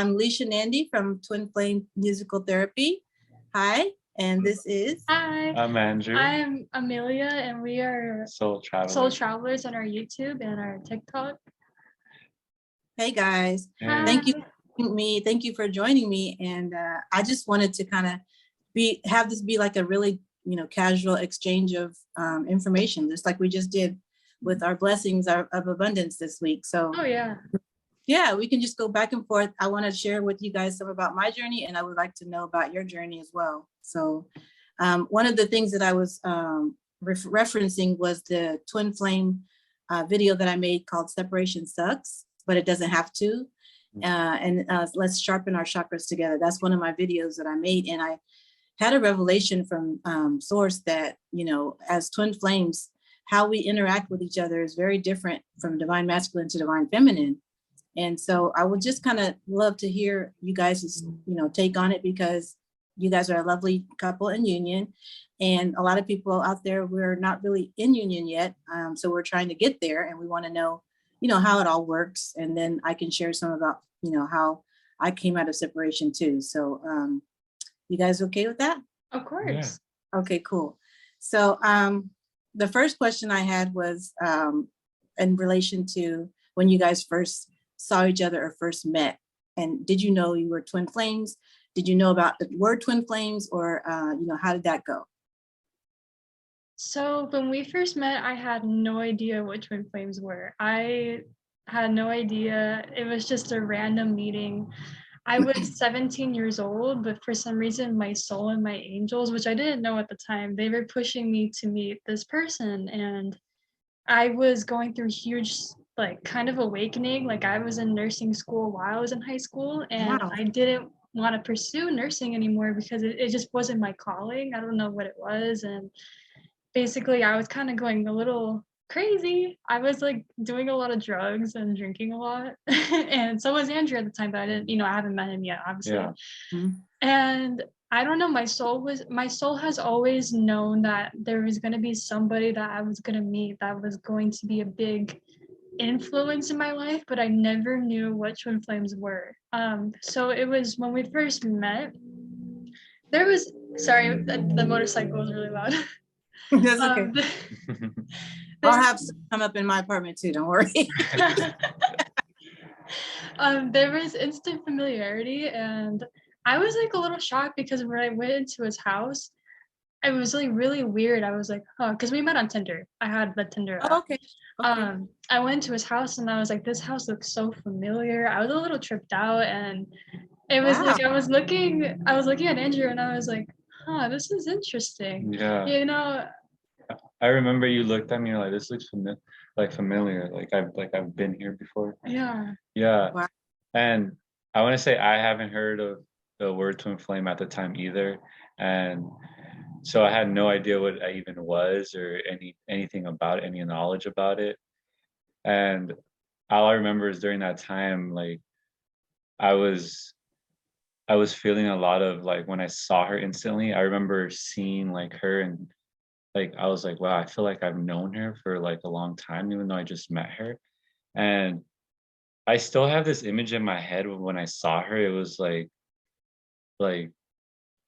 I'm Leisha Nandy from Twin Flame Musical Therapy. Hi, and this is... Hi, I'm Andrew. I'm Amelia, and we are Soul Travelers on our YouTube and our TikTok. Hey guys, Hey. thank you for joining me. And I just wanted to kind of have this be like a really casual exchange of information, just like we just did with our blessings of abundance this week. So yeah, we can just go back and forth. I want to share with you guys some about my journey, and I would like to know about your journey as well. So one of the things that I was referencing was the Twin Flame video that I made called Separation Sucks, but it doesn't have to. And let's sharpen our chakras together. That's one of my videos that I made. And I had a revelation from Source that, as twin flames, how we interact with each other is very different from divine masculine to divine feminine. And so I would just kind of love to hear you guys' take on it, because you guys are a lovely couple in union. And a lot of people out there, we're not really in union yet. So we're trying to get there, and we want to know, how it all works. And then I can share some about, how I came out of separation too. So you guys okay with that? Of course. Yeah. Okay, cool. So the first question I had was in relation to when you guys first saw each other or first met. And did you know you were twin flames? Did you know about the word twin flames, or how did that go? So when we first met, I had no idea what twin flames were. I had no idea. It was just a random meeting. I was 17 years old, but for some reason, my soul and my angels, which I didn't know at the time, they were pushing me to meet this person. And I was going through huge, kind of awakening. Like, I was in nursing school while I was in high school, and wow. I didn't want to pursue nursing anymore because it just wasn't my calling. I don't know what it was. And basically, I was kind of going a little crazy. I was doing a lot of drugs and drinking a lot. And so was Andrew at the time, but I didn't, I haven't met him yet, obviously. Yeah. Mm-hmm. And I don't know, my soul has always known that there was going to be somebody that I was going to meet that was going to be a big influence in my life, but I never knew what twin flames were. So it was when we first met, there was, sorry, the motorcycle was really loud. That's okay. I'll have some come up in my apartment too, don't worry. There was instant familiarity, and I was a little shocked because when I went into his house, it was really weird. I was like, oh, because we met on Tinder. I had the Tinder app. Oh, okay. I went to his house and I was like, this house looks so familiar. I was a little tripped out, and it was I was looking at Andrew, and I was like, huh, this is interesting. Yeah. I remember you looked at me like, this looks familiar. Like I've been here before. Yeah. Yeah. Wow. And I want to say I haven't heard of the word twin flame at the time either. And so I had no idea what it even was, or anything about it, any knowledge about it. And all I remember is during that time, I was feeling a lot of when I saw her instantly, I remember seeing her, and I was like, wow, I feel like I've known her for a long time, even though I just met her. And I still have this image in my head when I saw her. It was like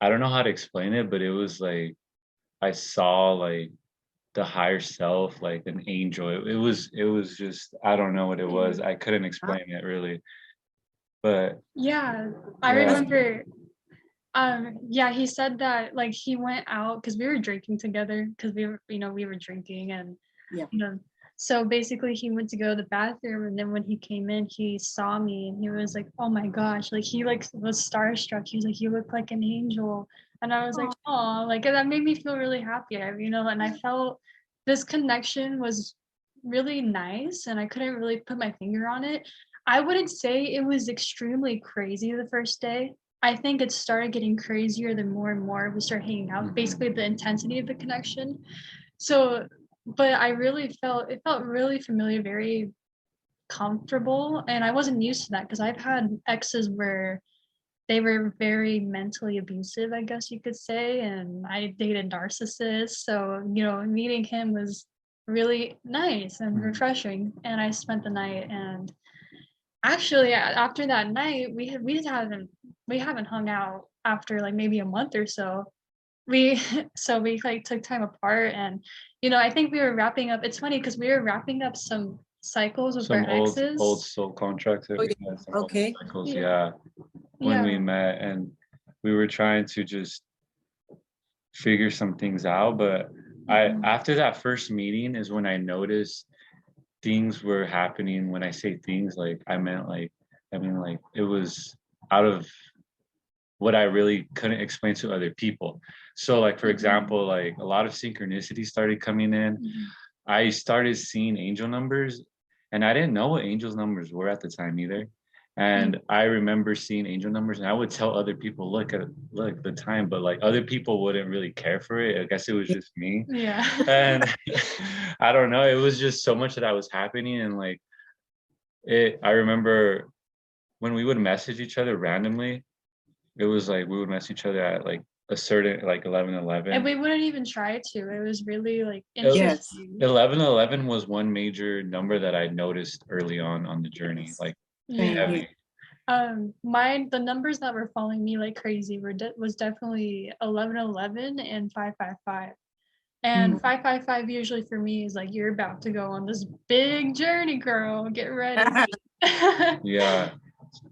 I don't know how to explain it, but it was I saw the higher self, an angel. It was just, I don't know what it was. I couldn't explain it really. But yeah, I remember. He said that he went out because we were drinking together, because we were drinking, and so basically he went to go to the bathroom, and then when he came in, he saw me, and he was like, oh my gosh, he was starstruck. He was like, you look like an angel. And I was like, oh, that made me feel really happy, and I felt this connection was really nice, and I couldn't really put my finger on it. I wouldn't say it was extremely crazy the first day. I think it started getting crazier the more and more we started hanging out, basically the intensity of the connection. So, but it felt really familiar, very comfortable. And I wasn't used to that because I've had exes where they were very mentally abusive, I guess you could say. And I dated narcissists. So, meeting him was really nice and refreshing. And I spent the night, and Actually, after that night, we haven't hung out after like maybe a month or so. We so we like took time apart, and I think we were wrapping up. It's funny because we were wrapping up some cycles with Some our old exes. soul contracts that Oh, we yeah. had, some old Okay. cycles, Yeah. yeah, when we Yeah. met, and we were trying to just figure some things out. But Mhm. after that first meeting is when I noticed things were happening. When I say things, like I mean like it was out of what I really couldn't explain to other people. So like for Mhm. example, like a lot of synchronicity started coming in. Mhm. I started seeing angel numbers, and I didn't know what angels numbers were at the time either. And I remember seeing angel numbers, and I would tell other people, look the time, but like other people wouldn't really care for it. I guess it was just me. Yeah. And I don't know, it was just so much that was happening. And like I remember when we would message each other randomly, it was like we would message each other at like a certain like 11:11. And we wouldn't even try to. It was really like Yes. interesting. 11:11 was one major number that I noticed early on the journey, like Same Yeah. here. The numbers that were following me like crazy was definitely 1111 and 555. And Mm. 555 usually for me is like, you're about to go on this big journey, girl. Get ready. yeah.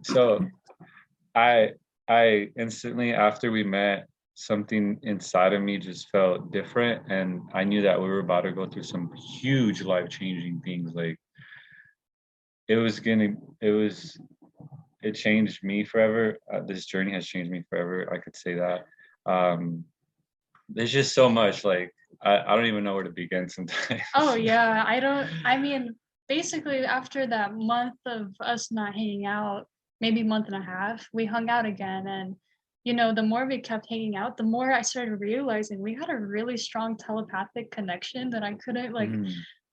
So I instantly, after we met, something inside of me just felt different, and I knew that we were about to go through some huge life-changing things. Like it was gonna it was it changed me forever. This journey has changed me forever, I could say that. um there's just so much, like I don't even know where to begin sometimes. Oh yeah, I mean, basically after that month of us not hanging out, maybe month and a half, we hung out again, and the more we kept hanging out, the more I started realizing we had a really strong telepathic connection that I couldn't like Mm,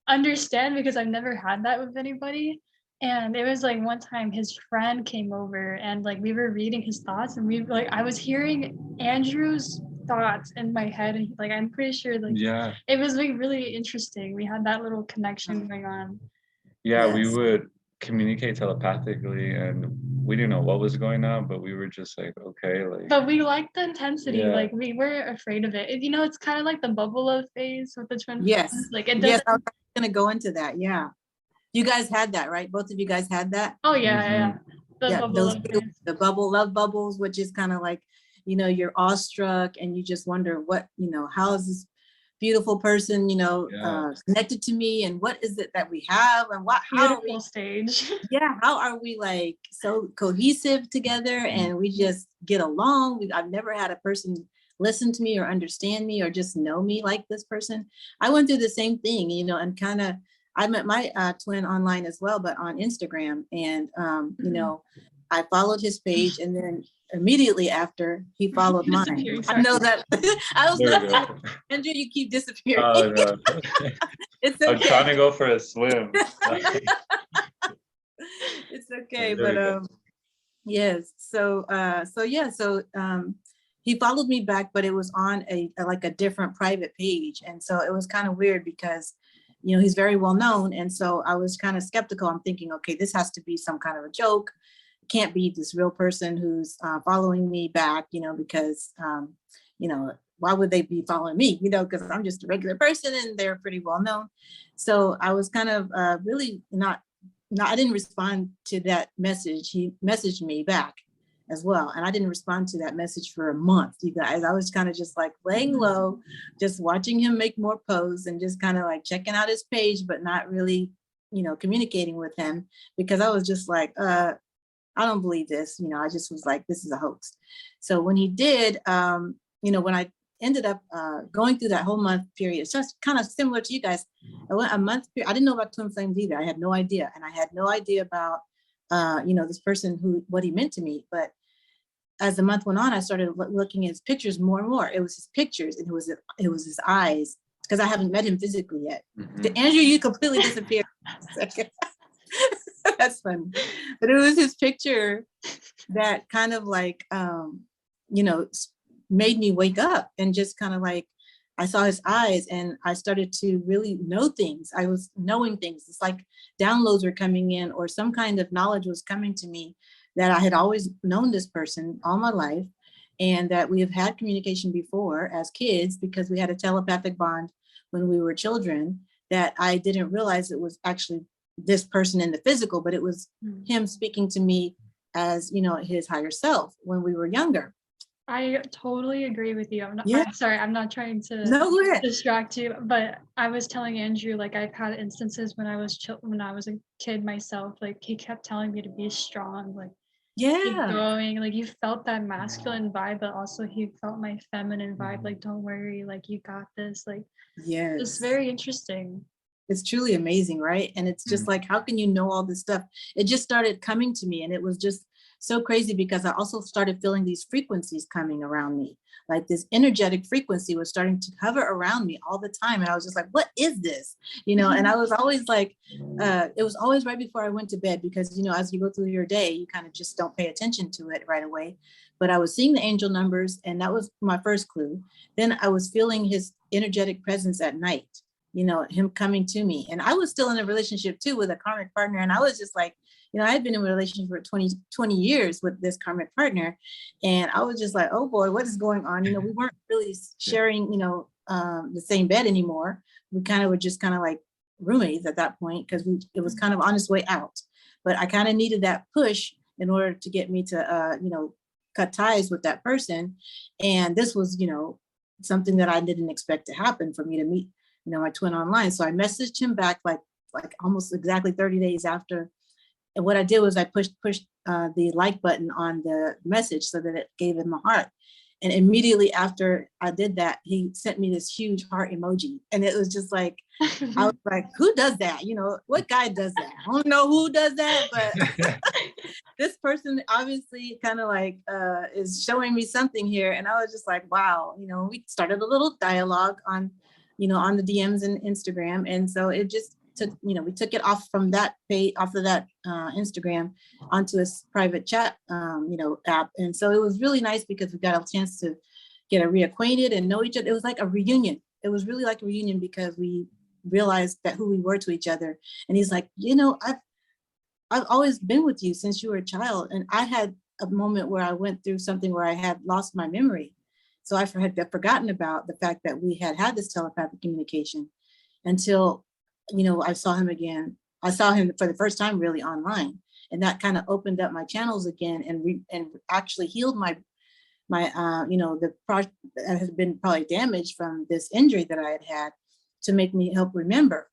understand because I've never had that with anybody. And it was like one time his friend came over and like we were reading his thoughts, and we like I was hearing Andrew's thoughts in my head, and like I'm pretty sure like yeah. it was like really interesting. We had that little connection going on. Yeah, we Yes. would communicate telepathically, and we didn't know what was going on, but we were just like, okay, like, But we liked the intensity. yeah, Like we weren't afraid of it. It's kind of like the bubble love phase with the twin Yes. flames. Like it Yes. doesn't. I was gonna go into that. Yeah. You guys had that, right? Both of you guys had that. Oh yeah, yeah, hmm yeah. The Yeah. bubble Those love two, phase. the bubble love bubbles, which is kind of like, you're awestruck and you just wonder how is this beautiful person, yeah, connected to me, and what is it that we have, and how are Beautiful we, stage. yeah, how are we like so cohesive together, mm, and we just get along. I've never had a person listen to me or understand me or just know me like this person. I went through the same thing, and kind of, I met my twin online as well, but on Instagram. And, I followed his page, and then immediately after he followed mine. Disappearing. I Sorry. know that I was there we like, go. Andrew, you keep disappearing. Oh no, It's I'm trying okay. to go for a swim. It's okay. There we But go. yes. He followed me back, but it was on like a different private page. And so it was kind of weird because, he's very well known. And so I was kind of skeptical. I'm thinking, okay, this has to be some kind of a joke. Can't be this real person who's following me back, because, why would they be following me? Because I'm just a regular person and they're pretty well known. So I was kind of really not, I didn't respond to that message. He messaged me back as well. And I didn't respond to that message for a month, you guys. I was kind of just like laying low, just watching him make more posts and just kind of like checking out his page, but not really, communicating with him, because I was just like, I don't believe this. I just was like, this is a hoax. So when he did, when I ended up going through that whole month period, it's just kind of similar to you guys. I went a month period. I didn't know about twin flames either. I had no idea. And I had no idea about, this person, what he meant to me. But as the month went on, I started looking at his pictures more and more. It was his pictures, and it was his eyes, because I haven't met him physically yet. Mhm. Andrew, you completely disappeared. That's funny. But it was his picture that kind of like, made me wake up and just kind of like I saw his eyes and I started to really know things. I was knowing things. It's like downloads were coming in, or some kind of knowledge was coming to me, that I had always known this person all my life, and that we have had communication before as kids because we had a telepathic bond when we were children, that I didn't realize it was actually this person in the physical, but it was him speaking to me as, his higher self when we were younger. I totally agree with you. Yeah. I'm sorry, I'm not trying to No, go ahead. distract you, but I was telling Andrew, like, I've had instances when I was a kid myself, like he kept telling me to be strong, like keep Yeah. going, like you felt that masculine vibe, but also he felt my feminine vibe, like don't worry, like you got this, like it's Yes. very interesting. It's truly amazing, right? And it's just like, how can you know all this stuff? It just started coming to me, and it was just so crazy because I also started feeling these frequencies coming around me. Like this energetic frequency was starting to hover around me all the time. And I was just like, what is this? And I was always like, it was always right before I went to bed because, as you go through your day, you kind of just don't pay attention to it right away. But I was seeing the angel numbers, and that was my first clue. Then I was feeling his energetic presence at night, him coming to me. And I was still in a relationship too with a karmic partner. And I was just like, I had been in a relationship for 20 years with this karmic partner. And I was just like, oh boy, what is going on? We weren't really sharing, the same bed anymore. We kind of were just kind of like roommates at that point because it was kind of on its way out. But I kind of needed that push in order to get me to, cut ties with that person. And this was, something that I didn't expect to happen, for me to meet, my twin online. So I messaged him back like almost exactly 30 days after. And what I did was I pushed the like button on the message so that it gave him a heart. And immediately after I did that, he sent me this huge heart emoji. And it was just like, I was like, who does that? What guy does that? I don't know who does that, but this person obviously kind of like is showing me something here. And I was just like, wow, we started a little dialogue on the DMs and Instagram. And so it just took, we took it off from that page, off of that Instagram onto a private chat, app. And so it was really nice because we got a chance to get reacquainted and know each other. It was like a reunion. It was really like a reunion because we realized that who we were to each other. And he's like, I've always been with you since you were a child. And I had a moment where I went through something where I had lost my memory. So I had forgotten about the fact that we had this telepathic communication until, I saw him again. I saw him for the first time really online. And that kind of opened up my channels again and actually healed my the project that had been probably damaged from this injury that I had to make me help remember.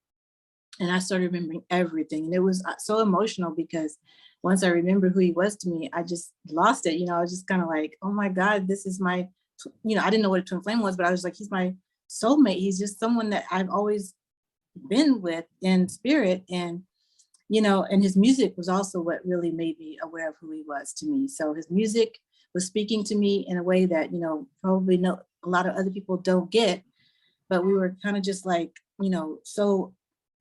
And I started remembering everything. And it was so emotional because once I remembered who he was to me, I just lost it. I was just kind of like, oh my God, this is my, I didn't know what a twin flame was, but I was like, he's my soulmate. He's just someone that I've always been with in spirit. And, and his music was also what really made me aware of who he was to me. So his music was speaking to me in a way that, probably a lot of other people don't get, but we were kind of just like, so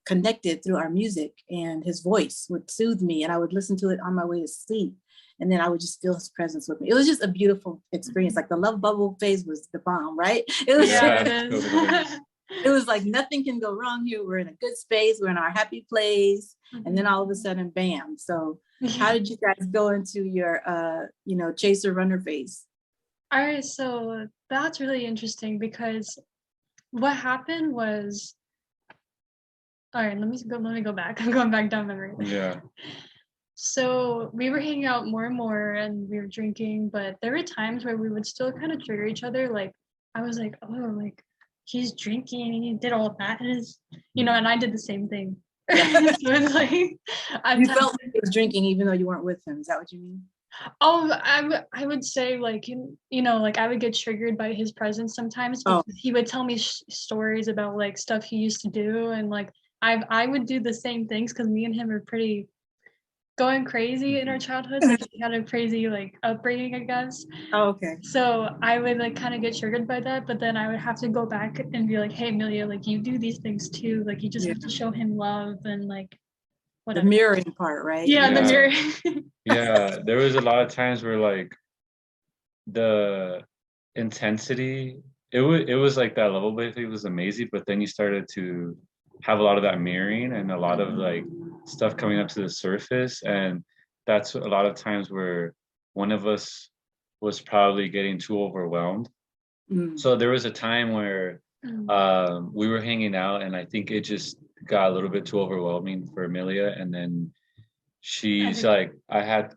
connected through our music, and his voice would soothe me and I would listen to it on my way to sleep. And then I would just feel his presence with me. It was just a beautiful experience. Like the love bubble phase was the bomb, right? It was, it was like nothing can go wrong here. We're in a good space. We're in our happy place. And then all of a sudden, bam. So how did you guys go into your, chaser runner phase? All right, so that's really interesting because what happened was, all right, let me go back. I'm going back down memory lane. Yeah. So we were hanging out more and more and we were drinking, but there were times where we would still kind of trigger each other. Like I was like, oh, like he's drinking and he did all of that. And and I did the same thing. So it's like you felt like he was drinking even though you weren't with him. Is that what you mean? Oh, I would say like, like I would get triggered by his presence sometimes because he would tell me stories about like stuff he used to do. And like, I would do the same things because me and him are pretty going crazy in our childhoods. Like we had a crazy like upbringing, I guess. Oh, okay. So I would like kind of get triggered by that, but then I would have to go back and be like, hey, Amelia, like you do these things too. Like you just have to show him love and like whatever. The mirroring part, right? Yeah, the mirroring. Yeah, there was a lot of times where like the intensity it was like that level, but it was amazing. But then you started to have a lot of that mirroring and a lot of like stuff coming up to the surface, and that's a lot of times where one of us was probably getting too overwhelmed. Mm. So there was a time where we were hanging out, and I think it just got a little bit too overwhelming for Amelia, and then she's like, I have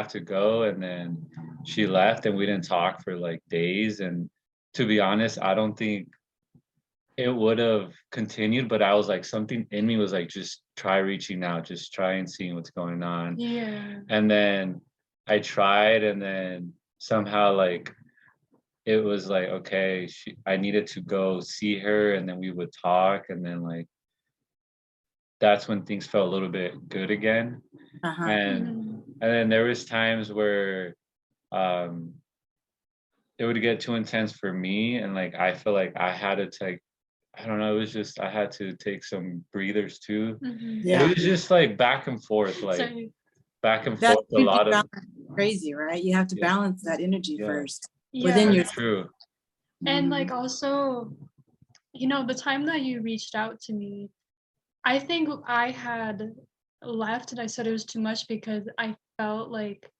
to go, and then she left, and we didn't talk for like days. And to be honest, I don't think it would have continued, but I was like, something in me was like, just try reaching out, just try and seeing what's going on. Yeah. And then I tried, and then somehow like it was like, okay, I needed to go see her, and then we would talk, and then like that's when things felt a little bit good again. Uh-huh. And then there was times where um it would get too intense for me, and like I feel like I had to take, I don't know, it was just I had to take some breathers too. Yeah. It was just like back and forth, like So back and That forth a energy lot of balance is crazy, right? You have to yeah, balance that energy yeah, first within yeah. your. that's true. And Mhm. like also, the time that you reached out to me, I think I had left and I said it was too much because I felt like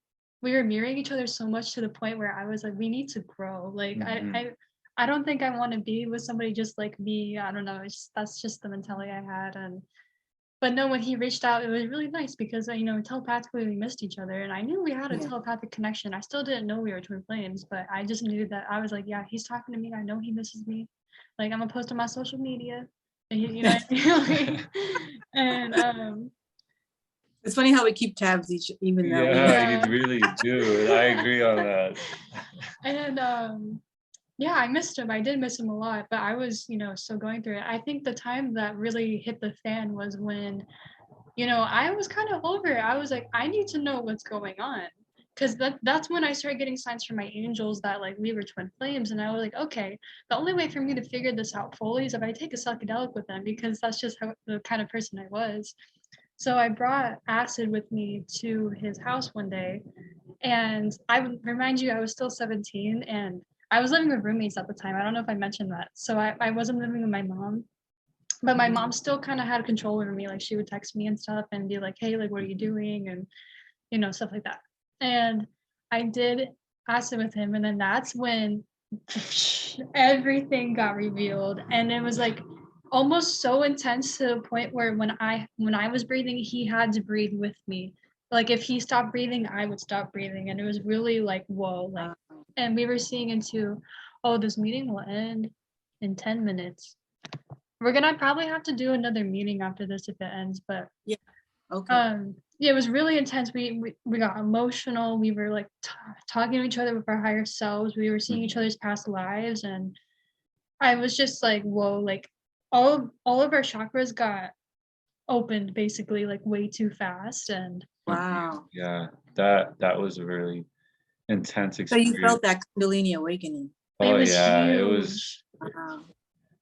we were mirroring each other so much to the point where I was like, we need to grow. Like Mhm. I don't think I want to be with somebody just like me. I don't know. That's just the mentality I had. And but no, when he reached out, it was really nice because telepathically we missed each other, and I knew we had a Yeah. telepathic connection. I still didn't know we were twin flames, but I just knew that I was like, yeah, he's talking to me. I know he misses me. Like I'm gonna post on my social media, and what I mean? And It's funny how we keep tabs even though we. Yeah, you yeah, really do. I agree on that. and yeah, I missed him. I did miss him a lot, but I was still going through it. I think the time that really hit the fan was when I was kind of over it. I was like, I need to know what's going on. Because that's when I started getting signs from my angels that like we were twin flames. And I was like, okay, the only way for me to figure this out fully is if I take a psychedelic with them, because that's just the kind of person I was. So I brought acid with me to his house one day. And I would remind you, I was still 17 and I was living with roommates at the time. I don't know if I mentioned that. So I wasn't living with my mom. But my mom still kind of had control over me. Like she would text me and stuff and be like, hey, like, what are you doing? And, stuff like that. And I did acid with him. And then that's when everything got revealed. And it was like almost so intense to the point where when I was breathing, he had to breathe with me. Like if he stopped breathing, I would stop breathing. And it was really like, whoa, like, and we were seeing into, oh, this meeting will end in 10 minutes. We're gonna probably have to do another meeting after this if it ends, but Yeah. Okay. yeah, it was really intense. We got emotional. We were like talking to each other with our higher selves. We were seeing each other's past lives, and I was just like, whoa, like all of our chakras got opened basically like way too fast, and Wow. Yeah, that was a really intense So you experience. felt that Kundalini awakening. it Oh was yeah, it huge. was Wow.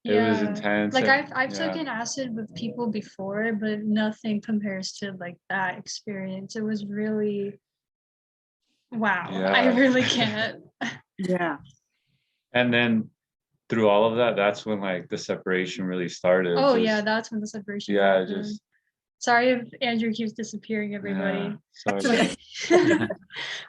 it was Yeah, intense, like and I've yeah, taken acid with people before, but nothing compares to like that experience. It was really wow. I yeah. really can't. Yeah. And then through all of that, that's when like the separation really started. Oh yeah, Just that's when the separation yeah, happened. just Sorry if Andrew keeps disappearing, yeah. everybody. Sorry, Okay. guys.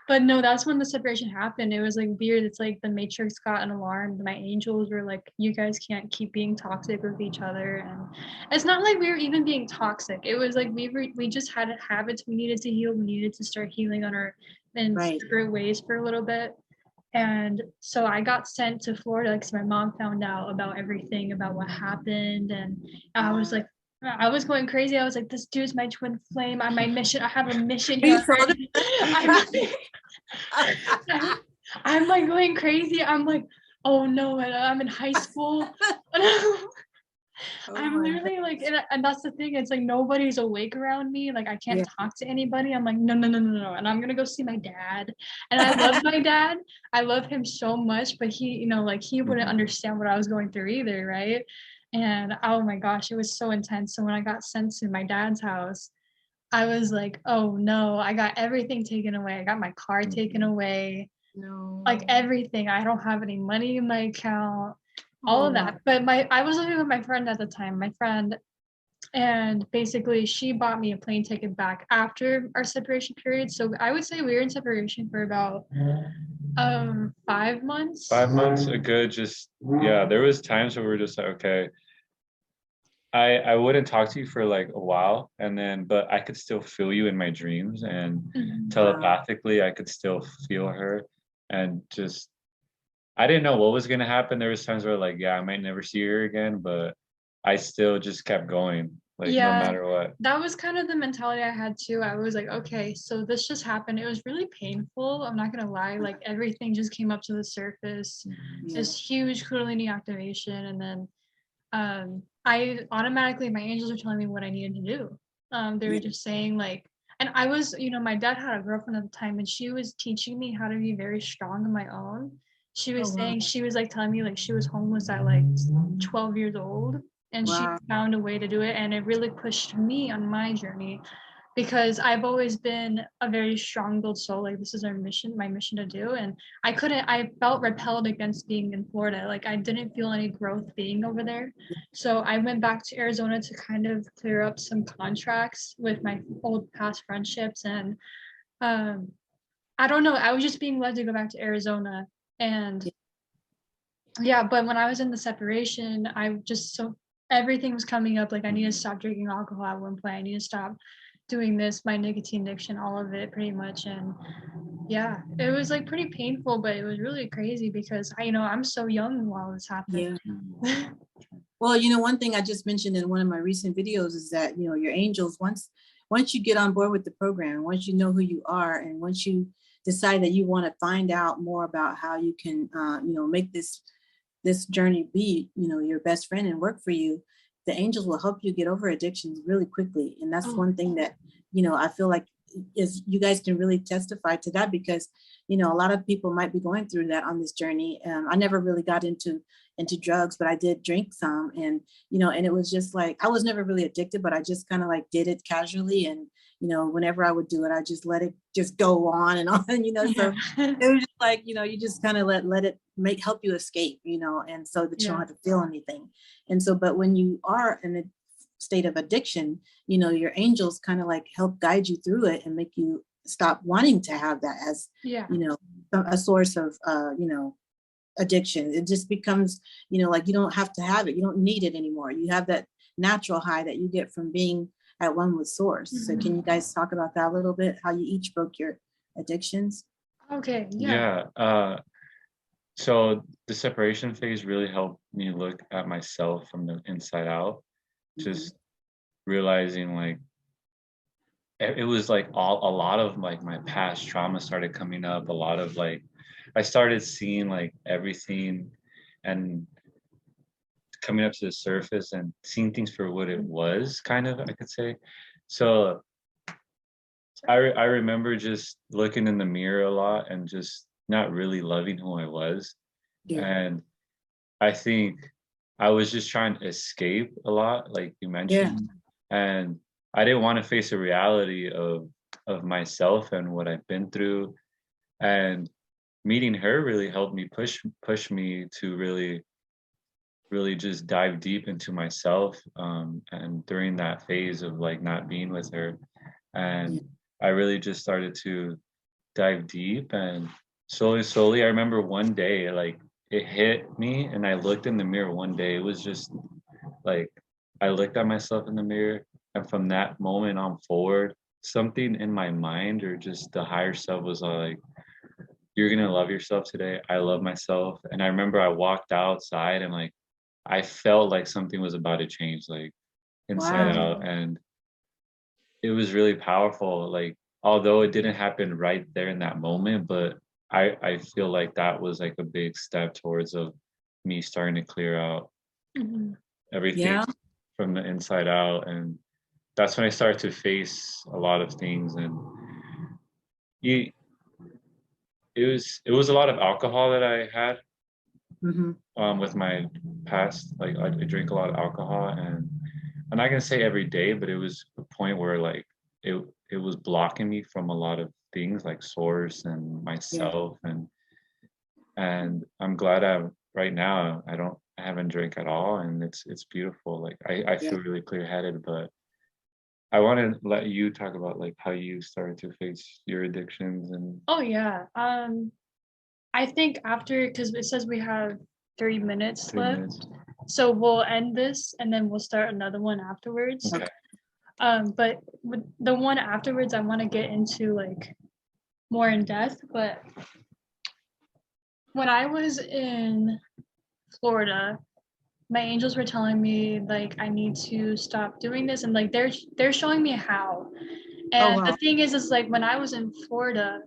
But no, that's when the separation happened. It was like weird. It's like the Matrix got an alarm. My angels were like, "You guys can't keep being toxic with each other." And it's not like we were even being toxic. It was like we just had habits we needed to heal. We needed to start healing on our in Right. separate ways for a little bit. And so I got sent to Florida because my mom found out about everything about what happened, and I was like, I was going crazy. I was like, this dude's my twin flame. I'm my mission. I have a mission Are you here. Florida? I'm like going crazy. I'm like, oh no, and I'm in high school. Oh I'm my literally like, goodness. and that's the thing. It's like nobody's awake around me. Like I can't Yeah. talk to anybody. I'm like, no, no, no, no, no. And I'm gonna go see my dad. And I love my dad. I love him so much, but he, like he wouldn't understand what I was going through either, right? And oh my gosh, it was so intense. So when I got sent to my dad's house, I was like, oh no, I got everything taken away. I got my car taken away, No. like everything. I don't have any money in my account. all Oh, of wow. that. But I was living with my friend at the time, and basically she bought me a plane ticket back after our separation period. So I would say we were in separation for about 5 months. 5 months, a good, just, yeah, there was times where we were just like, okay, I wouldn't talk to you for like a while, and then but I could still feel you in my dreams, and Mhm. telepathically I could still feel her, and just I didn't know what was gonna happen. There was times where like, yeah, I might never see her again, but I still just kept going, like no Yeah, matter what. that was kind of the mentality I had too. I was like, okay, so this just happened. It was really painful. I'm not gonna lie. Like everything just came up to the surface. Yeah. This huge Kundalini activation, and then I automatically, my angels were telling me what I needed to do. They were Yeah. just saying like, and I was, my dad had a girlfriend at the time, and she was teaching me how to be very strong on my own. She Oh, was wow. saying, she was like telling me like she was homeless at like 12 years old, and she Wow. found a way to do it, and it really pushed me on my journey because I've always been a very strong-willed soul. Like this is my mission to do, and I felt repelled against being in Florida. Like I didn't feel any growth being over there. So I went back to Arizona to kind of clear up some contracts with my old past friendships. And um, I don't know, I was just being led to go back to Arizona. And yeah, but when I was in the separation, everything was coming up. Like I need to stop drinking alcohol at one point. I need to stop doing this, my nicotine addiction, all of it pretty much. And yeah, it was like pretty painful, but it was really crazy because I'm so young while this happened. Yeah. Well, one thing I just mentioned in one of my recent videos is that, your angels, once you get on board with the program, once you know who you are, and once you decide that you want to find out more about how you can, make this journey be, your best friend and work for you, the angels will help you get over addictions really quickly. And that's Oh, one thing that, I feel like is you guys can really testify to that, because, a lot of people might be going through that on this journey. I never really got into drugs, but I did drink some, and, and it was just like, I was never really addicted, but I just kind of like did it casually. And, whenever I would do it, I just let it just go on and on, so yeah. it was just like, you just kind of let it help you escape, and so that you don't Yeah. have to feel anything. And so, but when you are in a state of addiction, your angels kind of like help guide you through it and make you stop wanting to have that as, Yeah. a source of, addiction. It just becomes, like you don't have to have it. You don't need it anymore. You have that natural high that you get from being at one with source. So can you guys talk about that a little bit? How you each broke your addictions? Okay. Yeah. Yeah. So the separation phase really helped me look at myself from the inside out, Mhm. just realizing like it was like a lot of like my past trauma started coming up. A lot of like I started seeing like everything and coming up to the surface and seeing things for what it was, kind of, I could say. So I remember just looking in the mirror a lot and just not really loving who I was. Yeah. And I think I was just trying to escape a lot, like you Yeah. mentioned. And I didn't want to face the reality of myself and what I've been through. And meeting her really helped me push me to really just dive deep into myself. And during that phase of like not being with her, Yeah. and I really just started to dive deep, and slowly I remember one day like it hit me, and I looked in the mirror one day. It was just like I looked at myself in the mirror, and from that moment on forward, something in my mind or just the higher self was like, you're gonna love yourself today. I love myself. And I remember I walked outside and like I felt like something was about to change, like inside Wow. out. And it was really powerful. Like, although it didn't happen right there in that moment, but I feel like that was like a big step towards of me starting to clear out Mhm. everything Yeah. from the inside out. And that's when I started to face a lot of things. And you, it was a lot of alcohol that I had Hmm. with my past. Like I drink a lot of alcohol, and I'm not gonna say every day, but it was a point where like it was blocking me from a lot of things like source and Yeah. myself. And I'm glad right now I don't I haven't drank at all, and it's beautiful. Like I Yeah. feel really clear-headed, but I want to let you talk about like how you started to face your addictions and Oh yeah. I think after, because it says we have 3 minutes 3 minutes. left, so we'll end this and then we'll start another one afterwards. Okay. But with the one afterwards, I want to get into like more in depth. But when I was in Florida, my angels were telling me like I need to stop doing this, and like they're showing me how. Oh, And wow. the thing is like when I was in Florida,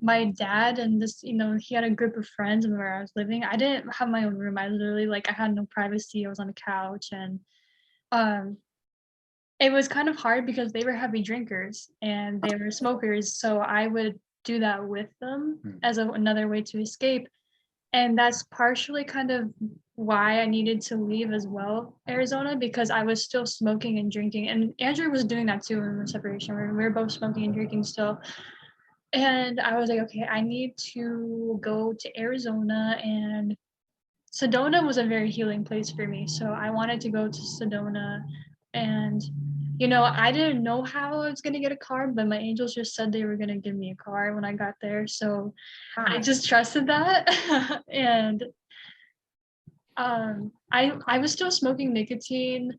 my dad and this, he had a group of friends where I was living. I didn't have my own room. I literally like I had no privacy. I was on the couch, and um it was kind of hard because they were heavy drinkers and they were smokers. So I would do that with them as another way to escape. And that's partially kind of why I needed to leave as well, Arizona, because I was still smoking and drinking. And Andrew was doing that too in the separation. We were both smoking and drinking still. And I was like, okay, I need to go to Arizona. And Sedona was a very healing place for me. So I wanted to go to Sedona. And, I didn't know how I was going to get a car, but my angels just said they were going to give me a car when I got there. So I just trusted that. And I was still smoking nicotine.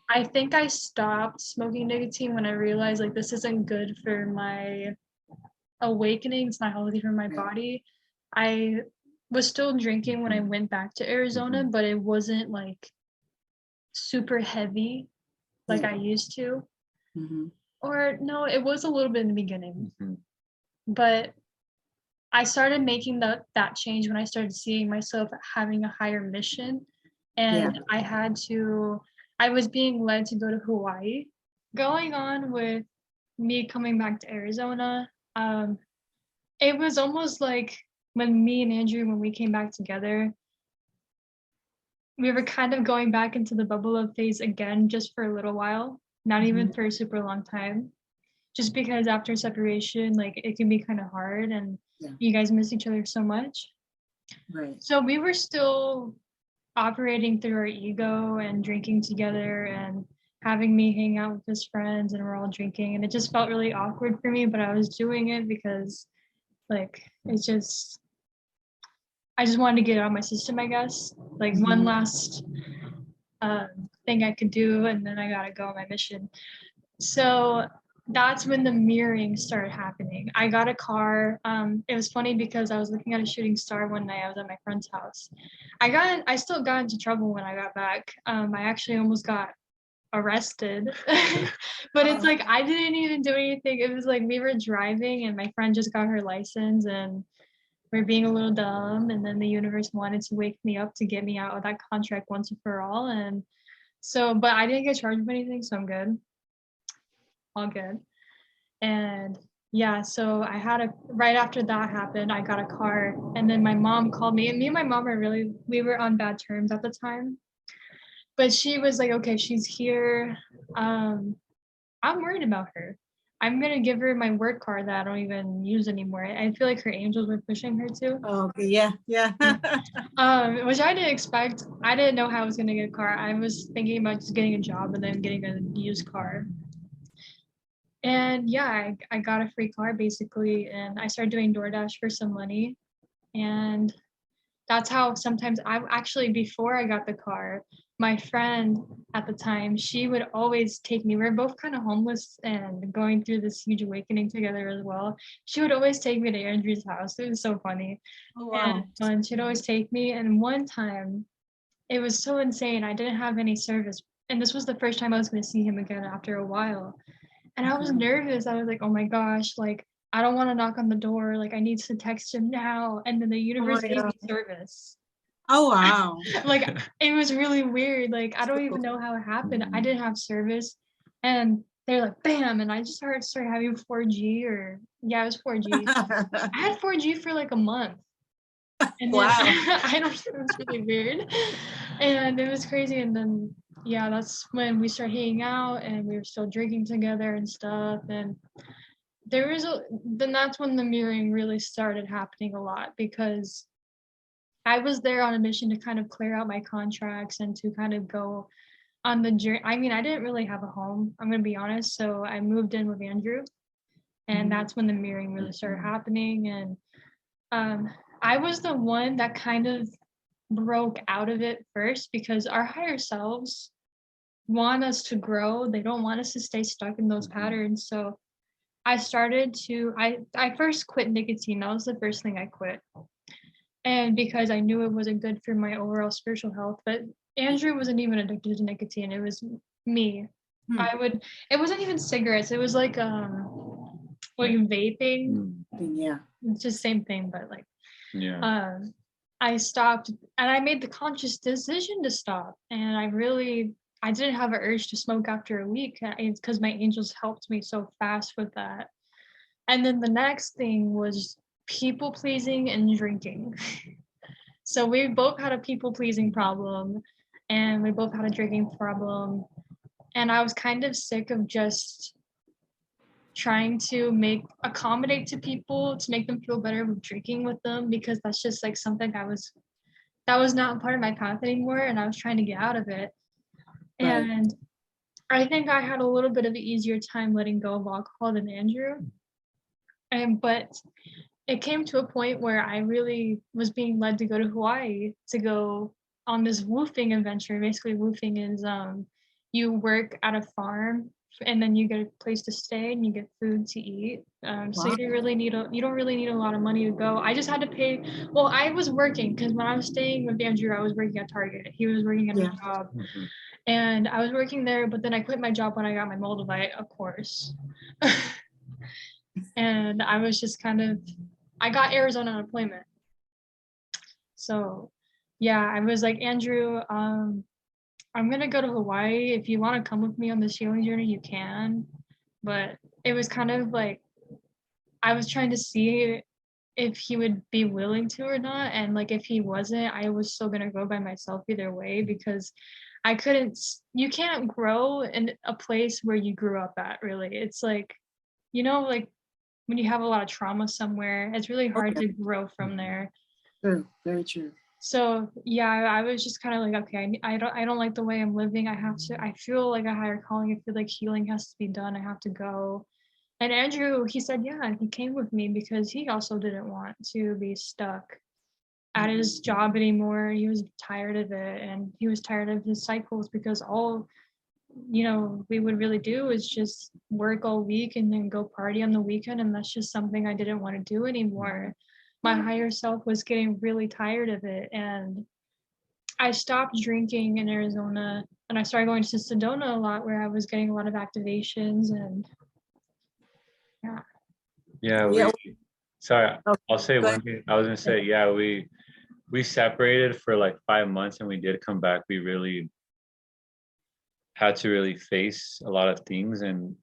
I think I stopped smoking nicotine when I realized like this isn't good for my awakening. It's not healthy for my body. I was still drinking when I went back to Arizona, but it wasn't like super heavy like I used to. Mm-hmm. Or no, it was a little bit in the beginning. Mm-hmm. But I started making that change when I started seeing myself having a higher mission. And I was being led to go to Hawaii. Going on with me coming back to Arizona, it was almost like when me and Andrew, when we came back together, we were kind of going back into the bubble of phase again just for a little while, not even for a super long time. Just because after separation, like it can be kind of hard and you guys miss each other so much. Right. So we were still operating through our ego and drinking together and having me hang out with his friends and we're all drinking, and it just felt really awkward for me, but I was doing it because like I just wanted to get it out of my system, I guess. Like one last thing I could do, and then I gotta go on my mission. So that's when the mirroring started happening. I got a car. It was funny because I was looking at a shooting star one night. I was at my friend's house. I still got into trouble when I got back. I actually almost got arrested. But it's like I didn't even do anything. It was like we were driving and my friend just got her license and we're being a little dumb, and then the universe wanted to wake me up to get me out of that contract once and for all. And so, but I didn't get charged with anything, so I'm good. All good. And yeah, so right after that happened, I got a car, and then my mom called me, and me and my mom we were on bad terms at the time. But she was like, okay, she's here. I'm worried about her. I'm gonna give her my work car that I don't even use anymore. I feel like her angels were pushing her to. Oh, okay. Yeah. Which I didn't expect. I didn't know how I was gonna get a car. I was thinking about just getting a job and then getting a used car. And yeah, I got a free car basically, and I started doing DoorDash for some money. And that's how sometimes before I got the car, my friend at the time, she would always take me. We were both kind of homeless and going through this huge awakening together as well. She would always take me to Andrew's house. It was so funny. Oh, wow. And she'd always take me. And one time, it was so insane. I didn't have any service. And this was the first time I was going to see him again after a while. And I was nervous. I was like, oh my gosh, like, I don't want to knock on the door. Like, I need to text him now. And then the universe gave me service. Oh, wow. Like, it was really weird. Like, I don't even know how it happened. I didn't have service. And they're like, bam. And I just started having 4G it was 4G. I had 4G for like a month. And then, Wow. I don't know, it was really weird. And it was crazy. And then, yeah, that's when we started hanging out and we were still drinking together and stuff. And then that's when the mirroring really started happening a lot, because I was there on a mission to kind of clear out my contracts and to kind of go on the journey. I mean, I didn't really have a home, I'm gonna be honest. So I moved in with Andrew, and that's when the mirroring really started happening. And I was the one that kind of broke out of it first, because our higher selves want us to grow. They don't want us to stay stuck in those patterns. So I started to, I first quit nicotine. That was the first thing I quit. And because I knew it wasn't good for my overall spiritual health. But Andrew wasn't even addicted to nicotine. It was me. It wasn't even cigarettes. It was like vaping. Yeah. It's just same thing, but like, Yeah. I stopped, and I made the conscious decision to stop. And I didn't have an urge to smoke after a week. It's because my angels helped me so fast with that. And then the next thing was people pleasing and drinking. So we both had a people pleasing problem, and we both had a drinking problem. And I was kind of sick of just trying to accommodate to people to make them feel better with drinking with them, because that's just like something that was not part of my path anymore, and I was trying to get out of it. Right. And I think I had a little bit of an easier time letting go of alcohol than Andrew. But it came to a point where I really was being led to go to Hawaii to go on this woofing adventure. Basically, woofing is you work at a farm, and then you get a place to stay and you get food to eat. So you don't really need a lot of money to go. I just had to pay. Well, I was working, because when I was staying with Andrew, I was working at Target. He was working at a job, and I was working there. But then I quit my job when I got my Moldavite, of course. And I was just I got Arizona unemployment. So yeah, I was like, Andrew, I'm gonna go to Hawaii. If you want to come with me on this healing journey, you can. But it was kind of like, I was trying to see if he would be willing to or not. And like, if he wasn't, I was still gonna go by myself either way, because you can't grow in a place where you grew up at, really. It's like, like when you have a lot of trauma somewhere, it's really hard to grow from there. True. Very true. So yeah, I was just kind of like, okay, I don't like the way I'm living. I feel like a higher calling. I feel like healing has to be done. I have to go. And Andrew, he said, yeah, and he came with me because he also didn't want to be stuck at his job anymore. He was tired of it, and he was tired of his cycles, because all we would really do is just work all week and then go party on the weekend. And that's just something I didn't want to do anymore. My higher self was getting really tired of it. And I stopped drinking in Arizona, and I started going to Sedona a lot, where I was getting a lot of activations. And Sorry, I'll say one thing. I was gonna say, we separated for like 5 months, and we did come back. We really had to really face a lot of things, and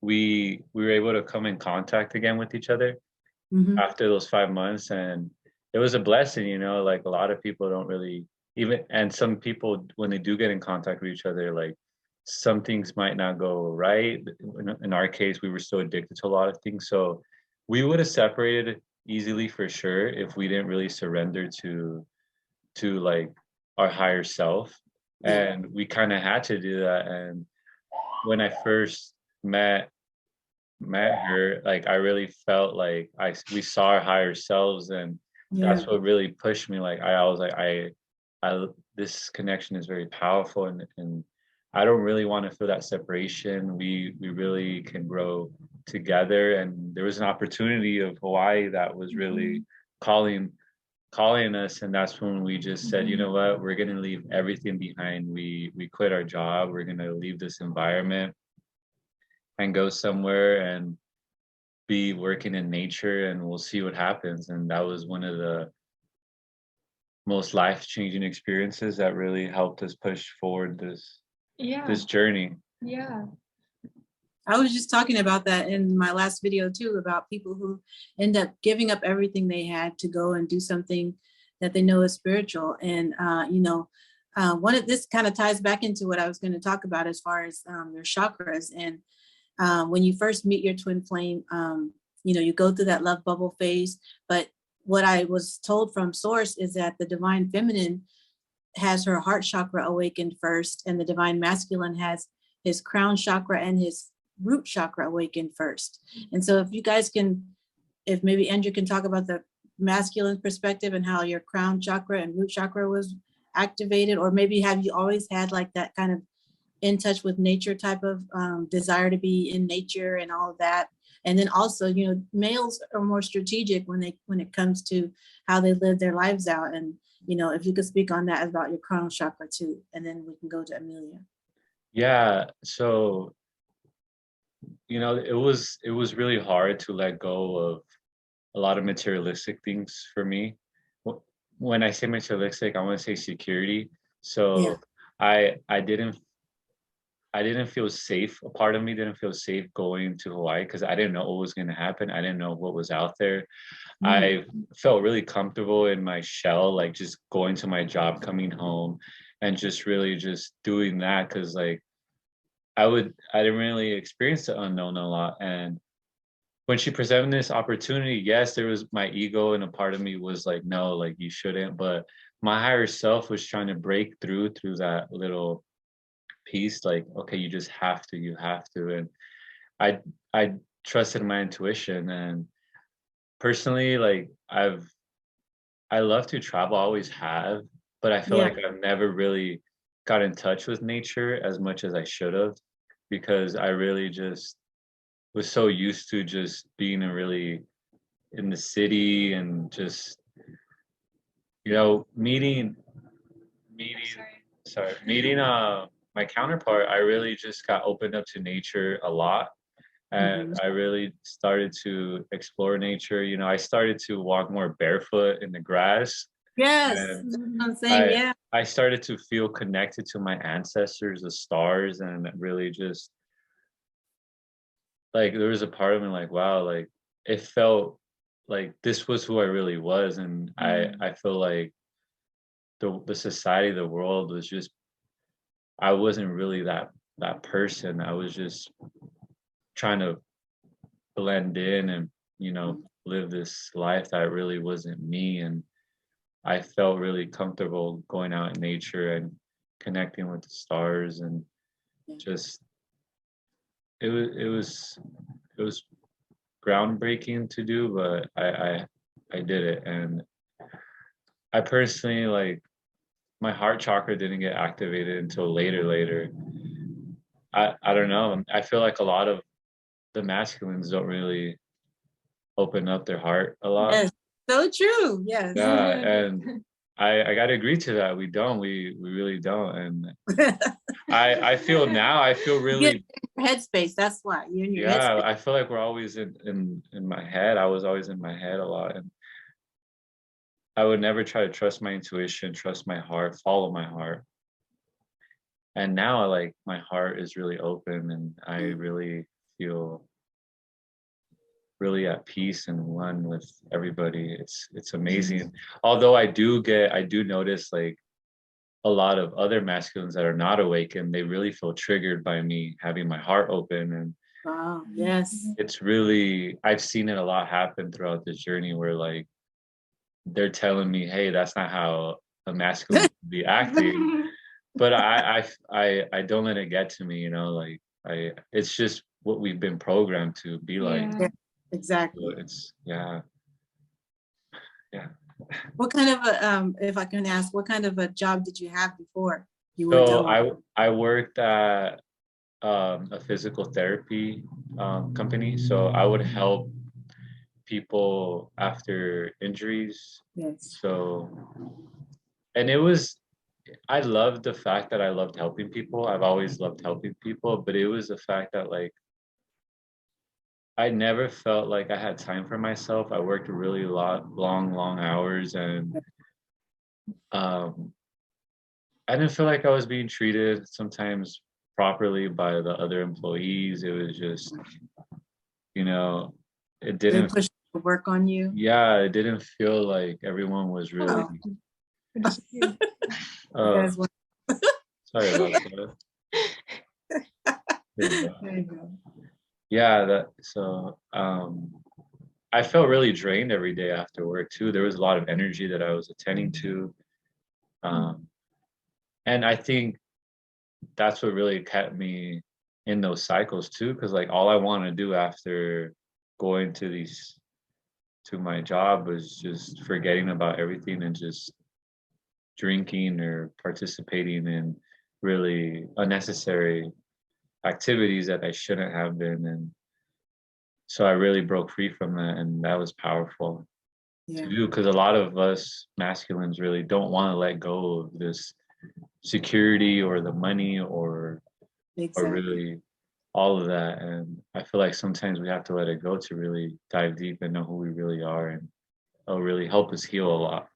we were able to come in contact again with each other after those 5 months. And it was a blessing, like a lot of people don't really and some people, when they do get in contact with each other, like some things might not go right. In our case, we were so addicted to a lot of things, so we would have separated easily for sure if we didn't really surrender to like our higher self. And we kind of had to do that. And when I first met her, like I really felt like we saw our higher selves, and that's what really pushed me. Like I was like, I this connection is very powerful, and I don't really want to feel that separation. We really can grow together. And there was an opportunity of Hawaii that was really calling us, and that's when we just said, you know what, we're going to leave everything behind. We quit our job. We're going to leave this environment and go somewhere and be working in nature, and we'll see what happens. And that was one of the most life-changing experiences that really helped us push forward this journey. I was just talking about that in my last video too, about people who end up giving up everything they had to go and do something that they know is spiritual. And one of this kind of ties back into what I was going to talk about as far as your chakras. And when you first meet your twin flame, you go through that love bubble phase, but what I was told from source is that the divine feminine has her heart chakra awakened first, and the divine masculine has his crown chakra and his root chakra awakened first. And so if you guys can, if maybe Andrew can talk about the masculine perspective and how your crown chakra and root chakra was activated, or maybe have you always had like that kind of in touch with nature type of desire to be in nature and all of that. And then also, you know, males are more strategic when it comes to how they live their lives out. And, you know, if you could speak on that about your crown chakra too, and then we can go to Amelia. Yeah, so you know, it was really hard to let go of a lot of materialistic things for me. When I say materialistic, I want to say security. Yeah. So I didn't feel safe. A part of me didn't feel safe going to Hawaii because I didn't know what was going to happen. I didn't know what was out there. I felt really comfortable in my shell, like just going to my job, coming home, and just really just doing that because like I didn't really experience the unknown a lot. And when she presented this opportunity, yes, there was my ego, and a part of me was like, no, like you shouldn't. But my higher self was trying to break through that little piece, like, okay, you just have to, you have to. And I trusted my intuition. And personally, like I love to travel, I always have, but I feel like I've never really got in touch with nature as much as I should have, because I really just was so used to just being in the city and just, you know, meeting meeting my counterpart. I really just got opened up to nature a lot, and I really started to explore nature. You know, I started to walk more barefoot in the grass. Yes, And I'm saying, yeah. I started to feel connected to my ancestors, the stars, and really just like there was a part of me like, wow, like it felt like this was who I really was. And I feel like the society, the world was just, I wasn't really that person. I was just trying to blend in and, you know, live this life that really wasn't me. And I felt really comfortable going out in nature and connecting with the stars, and just it was groundbreaking to do, but I did it. And I personally, like, my heart chakra didn't get activated until later. I don't know. I feel like a lot of the masculines don't really open up their heart a lot. Yes, so true. Yes. Yeah, and I gotta agree to that. We don't. We really don't. And I feel now. I feel You get really. in your headspace. That's why you're in your Yeah, headspace. I feel like we're always in my head. I was always in my head a lot, and I would never try to trust my intuition, trust my heart, follow my heart. And now I like my heart is really open, and I really feel really at peace and one with everybody. It's amazing. Although I do notice like a lot of other masculines that are not awakened, they really feel triggered by me having my heart open. And Wow. Yes. it's really, I've seen it a lot happen throughout this journey where like they're telling me, hey, that's not how a masculine should be acting. But I don't let it get to me, you know, like it's just what we've been programmed to be like. Yeah, exactly. So it's yeah. What kind of a if I can ask, what kind of a job did you have before you went to So Hawaii? I worked at a physical therapy company. So I would help people after injuries. Yes. So, and it was, I loved the fact that I loved helping people. I've always loved helping people, but it was the fact that like I never felt like I had time for myself. I worked really long hours, and um, I didn't feel like I was being treated sometimes properly by the other employees. It was just, you know, it They didn't, pushed the work on you. yeah, it didn't feel like everyone was really, You guys went- sorry about that. There you go. There you go. Yeah, that, so, I felt really drained every day after work too. There was a lot of energy that I was attending to. And I think that's what really kept me in those cycles too, because like all I want to do after going to my job was just forgetting about everything and just drinking or participating in really unnecessary activities that I shouldn't have been. And so I really broke free from that, and that was powerful to do, because a lot of us masculines really don't want to let go of this security or the money or really all of that. And I feel like sometimes we have to let it go to really dive deep and know who we really are, and it'll really help us heal a lot.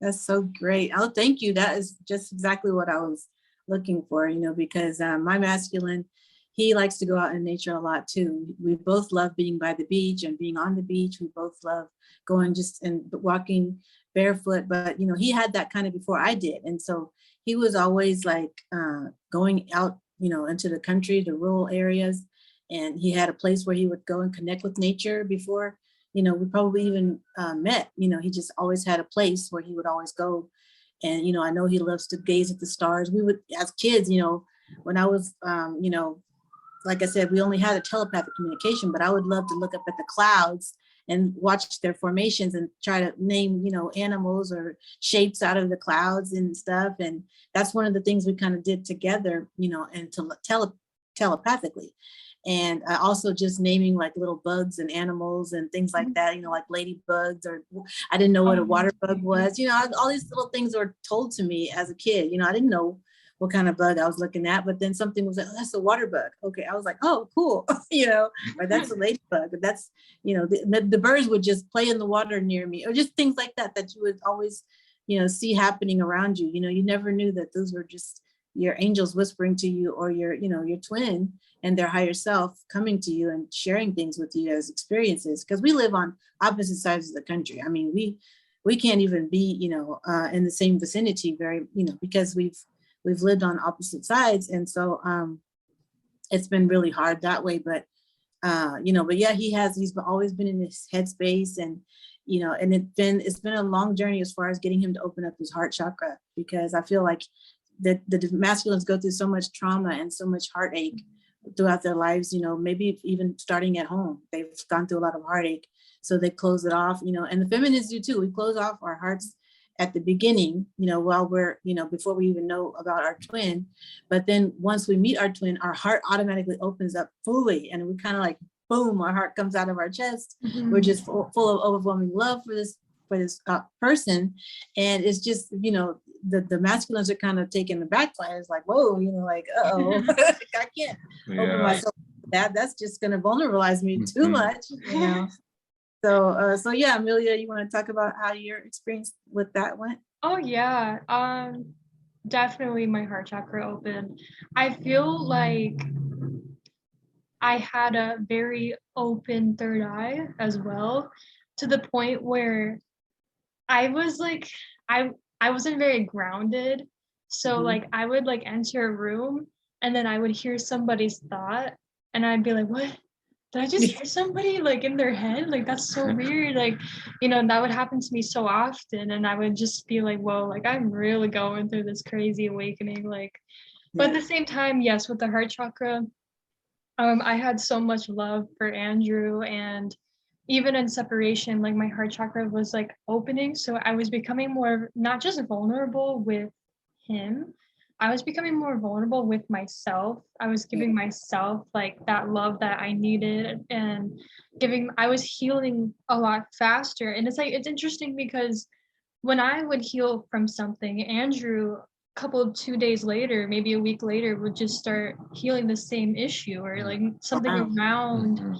That's so great. Oh, thank you. That is just exactly what I was looking for, because my masculine, he likes to go out in nature a lot too. We both love being by the beach and being on the beach. We both love going just and walking barefoot, but he had that kind of before I did. And so he was always like going out, into the country, the rural areas. And he had a place where he would go and connect with nature before, we probably even met. He just always had a place where he would always go. And, I know he loves to gaze at the stars. We would, as kids, when I was, like I said, we only had a telepathic communication, but I would love to look up at the clouds and watch their formations and try to name, animals or shapes out of the clouds and stuff. And that's one of the things we kind of did together, and telepathically. And also just naming like little bugs and animals and things like that, like ladybugs, or I didn't know what a water bug was, all these little things were told to me as a kid. I didn't know what kind of bug I was looking at, but then something was like, oh, that's a water bug. Okay. I was like, oh, cool. Or that's a ladybug. But that's, the birds would just play in the water near me, or just things like that, that you would always, see happening around you. You never knew that those were just your angels whispering to you, or your twin and their higher self coming to you and sharing things with you as experiences. Because we live on opposite sides of the country. I mean, we can't even be, in the same vicinity because we've lived on opposite sides. And so it's been really hard that way. But, but yeah, he's always been in his headspace, and, and it's been a long journey as far as getting him to open up his heart chakra, because I feel like the masculines go through so much trauma and so much heartache throughout their lives, maybe even starting at home. They've gone through a lot of heartache. So they close it off, and the feminists do too. We close off our hearts at the beginning, while we're, before we even know about our twin. But then once we meet our twin, our heart automatically opens up fully, and we kind of like, boom, our heart comes out of our chest. Mm-hmm. We're just full of overwhelming love for this person. And it's just, the masculines are kind of taking the backfire. It's like, whoa, like, uh-oh, I can't open myself to that. That's just going to vulnerabilize me too much, So yeah, Amelia, you want to talk about how your experience with that went? Oh yeah, definitely my heart chakra opened. I feel like I had a very open third eye as well, to the point where I was like, I wasn't very grounded. So like I would like enter a room, and then I would hear somebody's thought, and I'd be like, what? Did I just hear somebody like in their head? Like, that's so weird. Like, that would happen to me so often. And I would just be like, whoa, like I'm really going through this crazy awakening. Like, but at the same time, yes, with the heart chakra, I had so much love for Andrew, and even in separation, like my heart chakra was like opening. So I was becoming more, not just vulnerable with him, I was becoming more vulnerable with myself. I was giving myself like that love that I needed, and I was healing a lot faster. And it's like, it's interesting because when I would heal from something, Andrew, 2 days later, maybe a week later, would just start healing the same issue, or like something around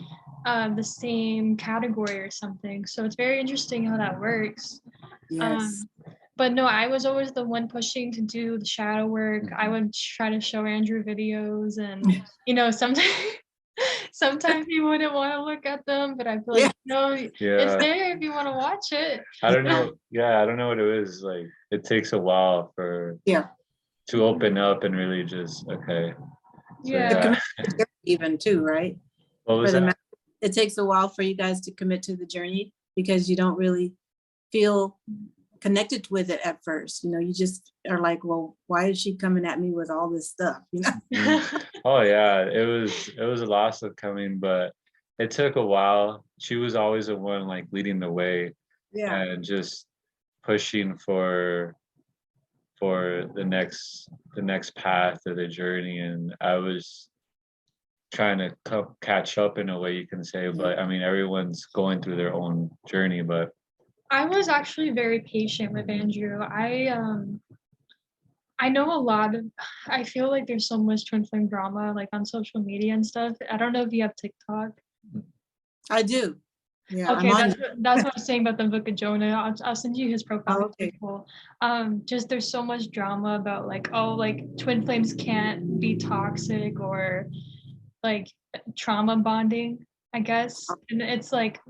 the same category or something. So it's very interesting how that works. Yes. But no, I was always the one pushing to do the shadow work. I would try to show Andrew videos, and sometimes he wouldn't want to look at them, but I feel like it's there if you want to watch it. I don't know. I don't know what it is. Like, it takes a while to open up and really just even too, right? What was that? it takes a while for you guys to commit to the journey because you don't really feel connected with it at first. You know, you just are like, well, why is she coming at me with all this stuff? You know? Oh yeah, it was a lot of coming, but it took a while. She was always the one like leading the way Yeah. and just pushing for the next path of the journey, and I was trying to catch up in a way you can say, but I mean everyone's going through their own journey, but I was actually very patient with Andrew. I know a lot of, I feel like there's so much twin flame drama like on social media and stuff. I don't know if you have TikTok. I do. Yeah. Okay, I'm on. that's what I'm saying about the Book of Jonah. I'll send you his profile. Oh, It's pretty okay. cool. Just there's so much drama about like, oh, like twin flames can't be toxic or like trauma bonding, I guess. And it's like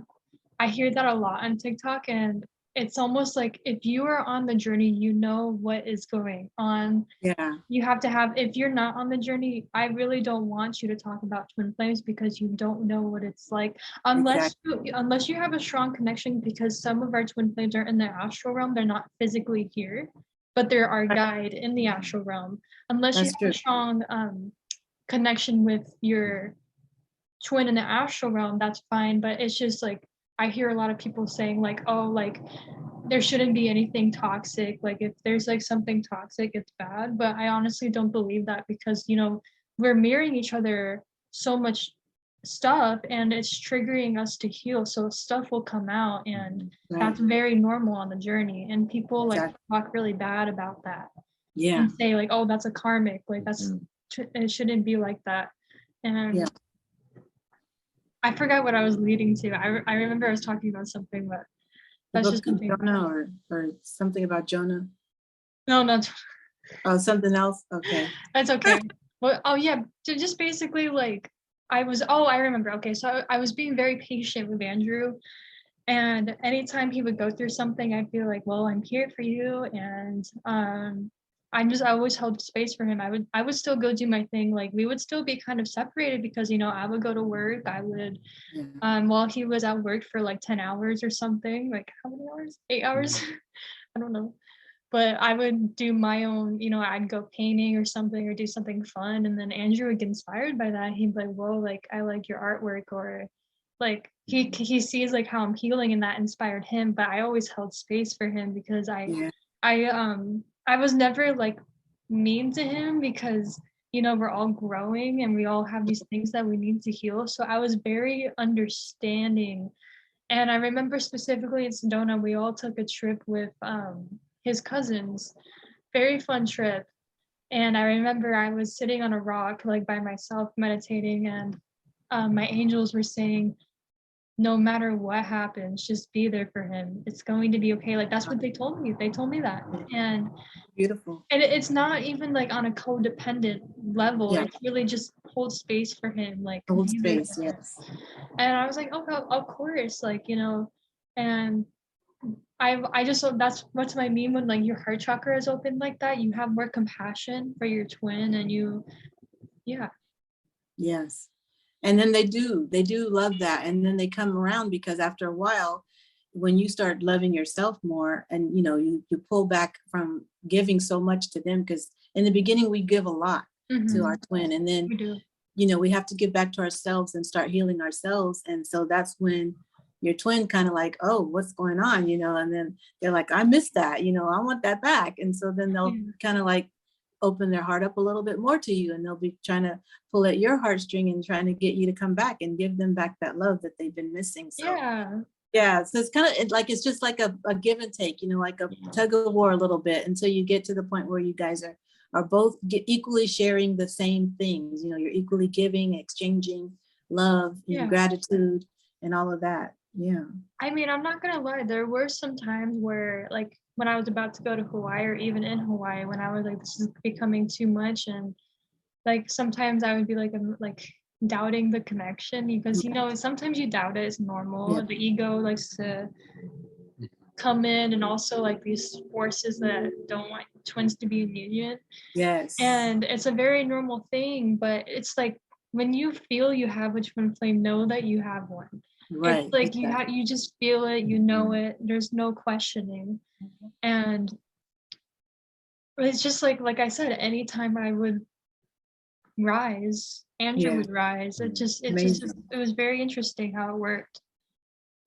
I hear that a lot on TikTok, and it's almost like if you are on the journey, you know what is going on. Yeah. You have to have, if you're not on the journey, I really don't want you to talk about twin flames because you don't know what it's like unless you have a strong connection, because some of our twin flames are in the astral realm. They're not physically here, but they're our guide in the astral realm. Unless you That's have true. a strong connection with your twin in the astral realm, that's fine. But it's just like I hear a lot of people saying like, oh, like there shouldn't be anything toxic. Like if there's like something toxic, it's bad. But I honestly don't believe that, because you know we're mirroring each other so much stuff and it's triggering us to heal. So stuff will come out, and Right. that's very normal on the journey. And people like Exactly. talk really bad about that Yeah. and say like, oh, that's a karmic. Like that's it shouldn't be like that. And Yeah. I forgot what I was leading to. I remember I was talking about something, but The that's book just of something. Jonah or something about Jonah. No, no, Oh, something else. Okay. that's okay. Well, oh yeah, just basically like I remember. Okay, so I was being very patient with Andrew, and anytime he would go through something, I feel like, well, I'm here for you, and I always held space for him. I would still go do my thing. Like we would still be kind of separated because you know I would go to work. I would while he was at work for like 10 hours or something. Like how many hours? 8 hours? I don't know. But I would do my own, you know, I'd go painting or something or do something fun. And then Andrew would get inspired by that. He'd be like, whoa, like I like your artwork, or like he sees like how I'm healing, and that inspired him. But I always held space for him because I was never like mean to him, because you know we're all growing and we all have these things that we need to heal. So I was very understanding. And I remember specifically in Sedona, we all took a trip with his cousins. Very fun trip. And I remember I was sitting on a rock like by myself meditating, and my angels were saying, no matter what happens, just be there for him. It's going to be okay. Like that's what they told me. They told me that. And Beautiful. and it's not even like on a codependent level. Yeah. It's really just hold space for him, like Hold be there space. for him. Yes. And I was like, oh, of course, like you know. And I just, so that's what's my mean when like your heart chakra is open like that. You have more compassion for your twin, and yeah. Yes. And then they do love that. And then they come around because after a while, when you start loving yourself more and, you know, you pull back from giving so much to them, because in the beginning we give a lot to our twin. And then, We do. you know, we have to give back to ourselves and start healing ourselves. And so that's when your twin kind of like, oh, what's going on? You know, and then they're like, I missed that, you know, I want that back. And so then they'll kind of like open their heart up a little bit more to you, and they'll be trying to pull at your heartstring and trying to get you to come back and give them back that love that they've been missing. So yeah, so it's kind of like it's just like a give and take, you know, like a tug of war a little bit until you get to the point where you guys are both equally sharing the same things. You know, you're equally giving, exchanging love, you know, gratitude, and all of that. Yeah. I mean, I'm not gonna lie. There were some times where, like, when I was about to go to Hawaii, or even in Hawaii, when I was like, this is becoming too much, and like sometimes I would be like, I'm like doubting the connection, because you know sometimes you doubt it. It's normal. Yeah. The ego likes to come in, and also like these forces that don't want twins to be in union. Yes. And it's a very normal thing, but it's like when you feel you have a twin flame, know that you have one. Right. It's like Exactly. you just feel it, you know it. There's no questioning. And it's just like I said, anytime I would rise, Andrew Yeah. would rise. Amazing. It was very interesting how it worked.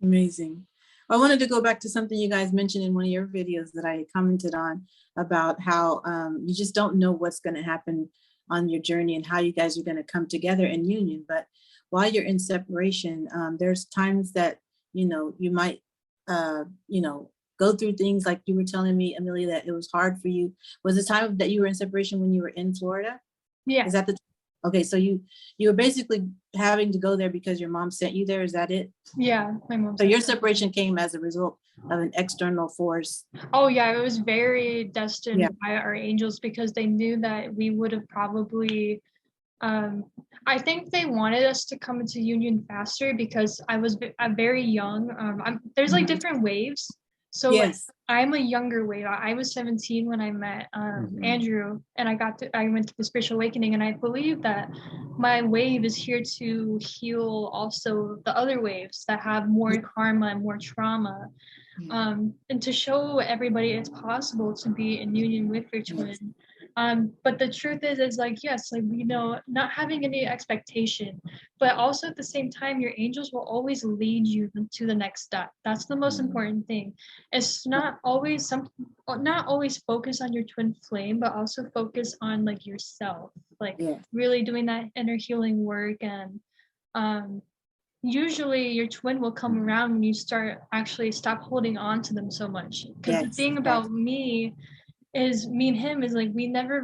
Amazing. I wanted to go back to something you guys mentioned in one of your videos that I commented on about how you just don't know what's going to happen on your journey and how you guys are going to come together in union. But while you're in separation, there's times that, you might, go through things like you were telling me, Amelia, that it was hard for you. Was the time that you were in separation when you were in Florida? Yeah. Is that okay? So you were basically having to go there because your mom sent you there. Is that it? Yeah, my mom. So your separation came as a result of an external force. Oh yeah, it was very destined by our angels because they knew that we would have probably I think they wanted us to come into union faster because I'm very young. There's like different waves. So like I'm a younger wave. I was 17 when I met Andrew, and I went to the spiritual awakening, and I believe that my wave is here to heal also the other waves that have more karma and more trauma. And to show everybody it's possible to be in union with your twin. But the truth is like, yes, like, not having any expectation, but also at the same time, your angels will always lead you to the next step. That's the most important thing. It's not always focus on your twin flame, but also focus on like yourself, like really doing that inner healing work. And usually your twin will come around when you stop holding on to them so much. Because the thing about me and him is like we never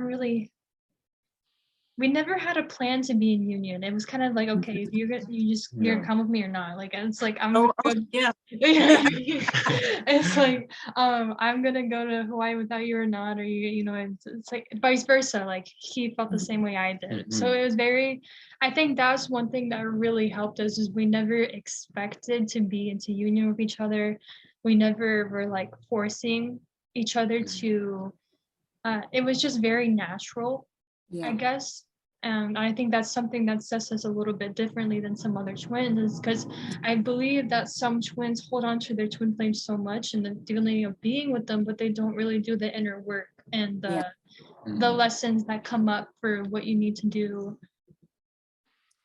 had a plan to be in union. It was kind of like, okay, if you're gonna come with me or not. Like it's like it's like I'm gonna go to Hawaii without you or not, or it's like vice versa. Like he felt the same way I did. So it was I think that's one thing that really helped us is we never expected to be into union with each other. We never were like forcing each other to it was just very natural, I guess. And I think that's something that sets us a little bit differently than some other twins, is because I believe that some twins hold on to their twin flames so much and the feeling of being with them, but they don't really do the inner work and the lessons that come up for what you need to do.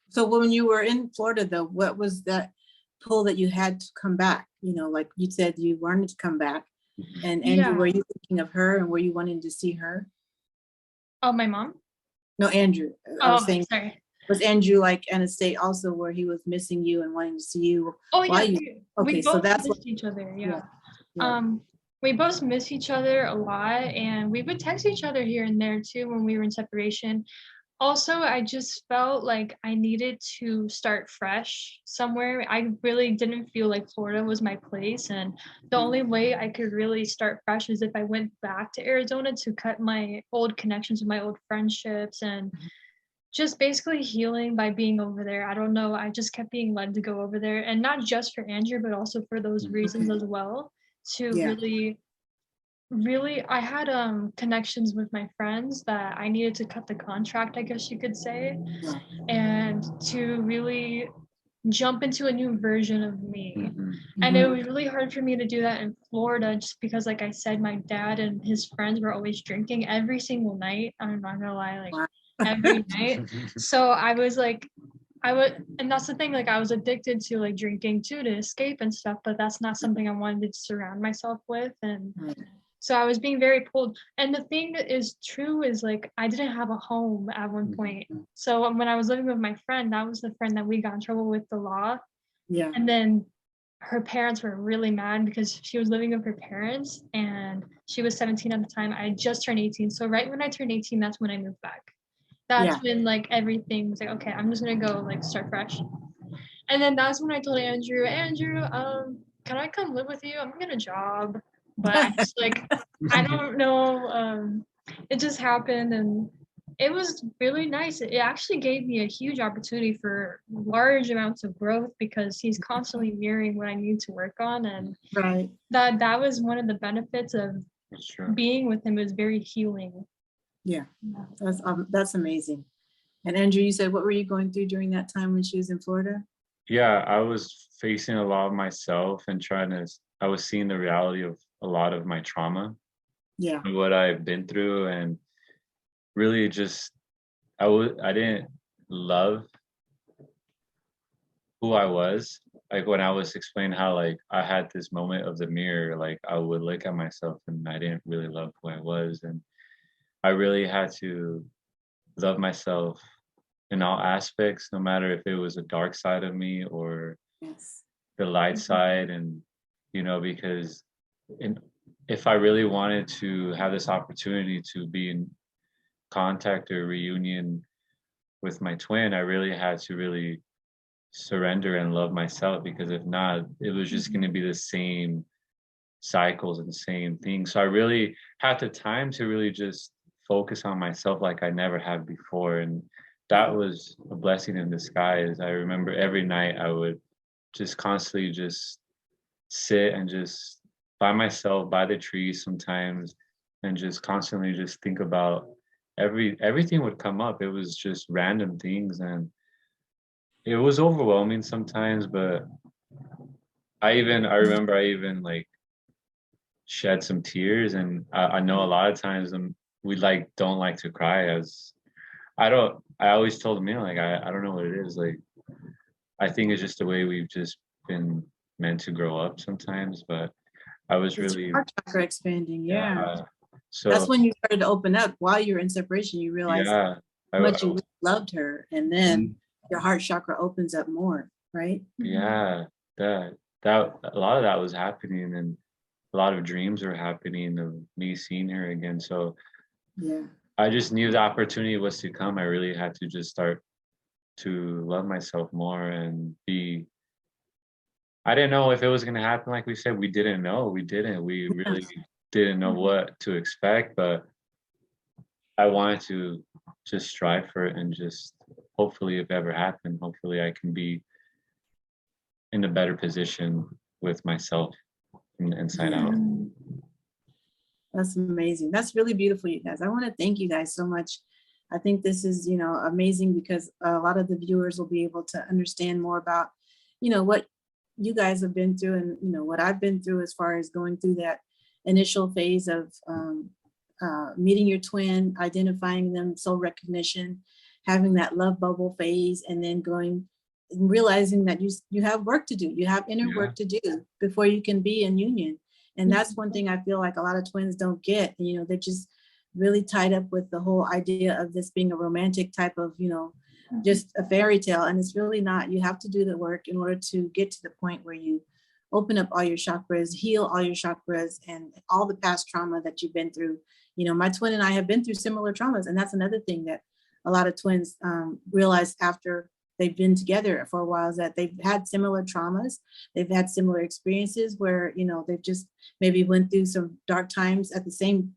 So when you were in Florida, though, what was that pull that you had to come back? Like you said, you wanted to come back. And Andrew, were you thinking of her and were you wanting to see her? Oh, my mom? No, Andrew. I was saying, sorry. Was Andrew like in a state also where he was missing you and wanting to see you? Oh yeah, okay, so that's what each other. We both miss each other a lot, and we would text each other here and there too when we were in separation. Also, I just felt like I needed to start fresh somewhere. I really didn't feel like Florida was my place, and the only way I could really start fresh is if I went back to Arizona to cut my old connections with my old friendships and just basically healing by being over there. I don't know. I just kept being led to go over there, and not just for Andrew, but also for those reasons as well. To really, I had connections with my friends that I needed to cut the contract, I guess you could say, and to really jump into a new version of me. And it was really hard for me to do that in Florida just because, like I said, my dad and his friends were always drinking every single night. I'm not gonna lie, like every night. So I was like, and that's the thing, like I was addicted to like drinking too to escape and stuff, but that's not something I wanted to surround myself with. And so I was being very pulled. And the thing that is true is like I didn't have a home at one point. So when I was living with my friend, that was the friend that we got in trouble with the law. Yeah. And then her parents were really mad because she was living with her parents and she was 17 at the time. I had just turned 18. So right when I turned 18, that's when I moved back. That's when like everything was like, okay, I'm just gonna go like start fresh. And then that's when I told Andrew, can I come live with you? I'm gonna get a job. But I just like, I don't know. It just happened and it was really nice. It actually gave me a huge opportunity for large amounts of growth because he's constantly mirroring what I need to work on. And that was one of the benefits of being with him. It was very healing. Yeah, that's amazing. And Andrew, you said, what were you going through during that time when she was in Florida? Yeah, I was facing a lot of myself and I was seeing the reality of a lot of my trauma Yeah. and what I've been through, and really just, I didn't love who I was. Like when I was explaining how like I had this moment of the mirror, like I would look at myself and I didn't really love who I was. And I really had to love myself in all aspects, no matter if it was a dark side of me or Yes. the light side. And, because in, if I really wanted to have this opportunity to be in contact or reunion with my twin, I really had to really surrender and love myself, because if not, it was just going to be the same cycles and same things. So I really had the time to really just focus on myself like I never had before. And that was a blessing in disguise. I remember every night I would just constantly just sit and just by myself by the trees sometimes, and just constantly just think about everything would come up. It was just random things, and it was overwhelming sometimes, but I remember I even like shed some tears. And I know a lot of times we like don't like to cry. As I always told me like I don't know what it is, like I think it's just the way we've just been meant to grow up sometimes. But I was It's really, heart chakra expanding. Yeah. so That's when you started to open up. While you were in separation, you realized yeah, how much you really loved her. And then your heart chakra opens up more, right? yeah, that a lot of that was happening, and a lot of dreams were happening of me seeing her again. So Yeah. I just knew the opportunity was to come. I really had to just start to love myself more and be. I didn't know if it was going to happen. Like we said, we didn't know. We didn't. We really didn't know what to expect. But I wanted to just strive for it, and just hopefully, if ever happened, hopefully I can be in a better position with myself from the inside out. That's amazing. That's really beautiful, you guys. I want to thank you guys so much. I think this is, amazing, because a lot of the viewers will be able to understand more about, what you guys have been through, and, what I've been through as far as going through that initial phase of meeting your twin, identifying them, soul recognition, having that love bubble phase, and then going and realizing that you have work to do. You have inner work to do before you can be in union. And that's one thing I feel like a lot of twins don't get. They're just really tied up with the whole idea of this being a romantic type of, just a fairy tale. And it's really not. You have to do the work in order to get to the point where you open up all your chakras, heal all your chakras, and all the past trauma that you've been through. My twin and I have been through similar traumas. And that's another thing that a lot of twins realize after they've been together for a while, is that they've had similar traumas. They've had similar experiences where, they've just maybe went through some dark times at the same,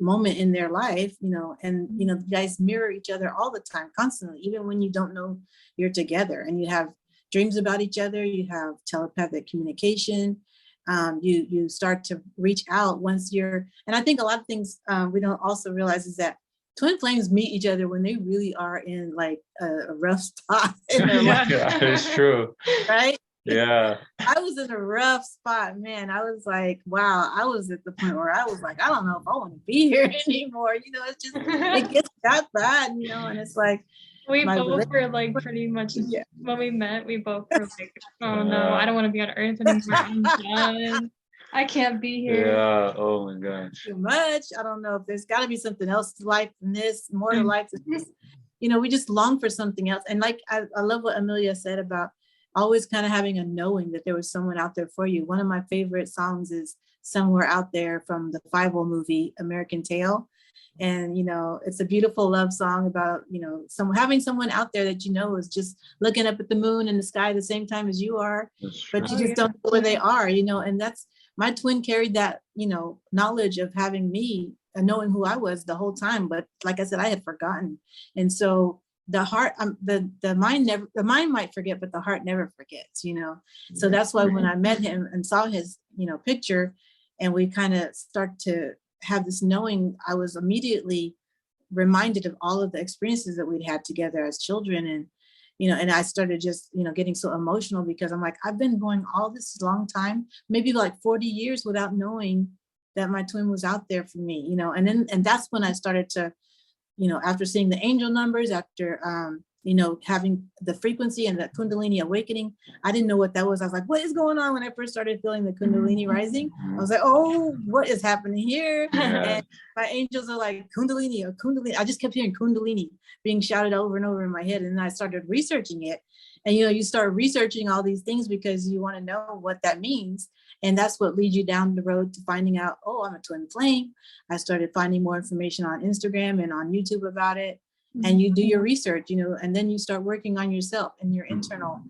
moment in their life, and, you guys mirror each other all the time, constantly, even when you don't know you're together, and you have dreams about each other, you have telepathic communication. You start to reach out once and I think a lot of things we don't also realize is that twin flames meet each other when they really are in like a rough spot in their life. Yeah, it's true. Right? Yeah. I was in a rough spot, man. I was like, wow, I was at the point where I was like, I don't know if I want to be here anymore. It's just, it gets that bad, and it's like, we both were like pretty much, when we met, we both were like, oh no, I don't want to be on earth anymore. I'm done. I can't be here. Yeah. Oh my gosh. Too much. I don't know if there's got to be something else to life than this, more to life than this. We just long for something else. And like, I love what Amelia said about always kind of having a knowing that there was someone out there for you. One of my favorite songs is Somewhere Out There from the 5-0 movie, American Tail. And, it's a beautiful love song about, having someone out there that, is just looking up at the moon and the sky at the same time as you are, but you just don't know where they are, and that's, my twin carried that, knowledge of having me and knowing who I was the whole time. But like I said, I had forgotten. And so the heart, the mind might forget, but the heart never forgets, So that's why when I met him and saw his, picture, and we kind of start to have this knowing, I was immediately reminded of all of the experiences that we'd had together as children. And, and I started just, getting so emotional because I'm like, I've been going all this long time, maybe like 40 years without knowing that my twin was out there for me, and that's when I started to, after seeing the angel numbers, after, having the frequency and the Kundalini awakening, I didn't know what that was. I was like, what is going on? When I first started feeling the Kundalini rising, I was like, oh, what is happening here? Yeah. And my angels are like, Kundalini or Kundalini. I just kept hearing Kundalini being shouted over and over in my head. And then I started researching it. And, you start researching all these things because you want to know what that means. And that's what leads you down the road to finding out, oh, I'm a twin flame. I started finding more information on Instagram and on YouTube about it. And you do your research, and then you start working on yourself, and your internal,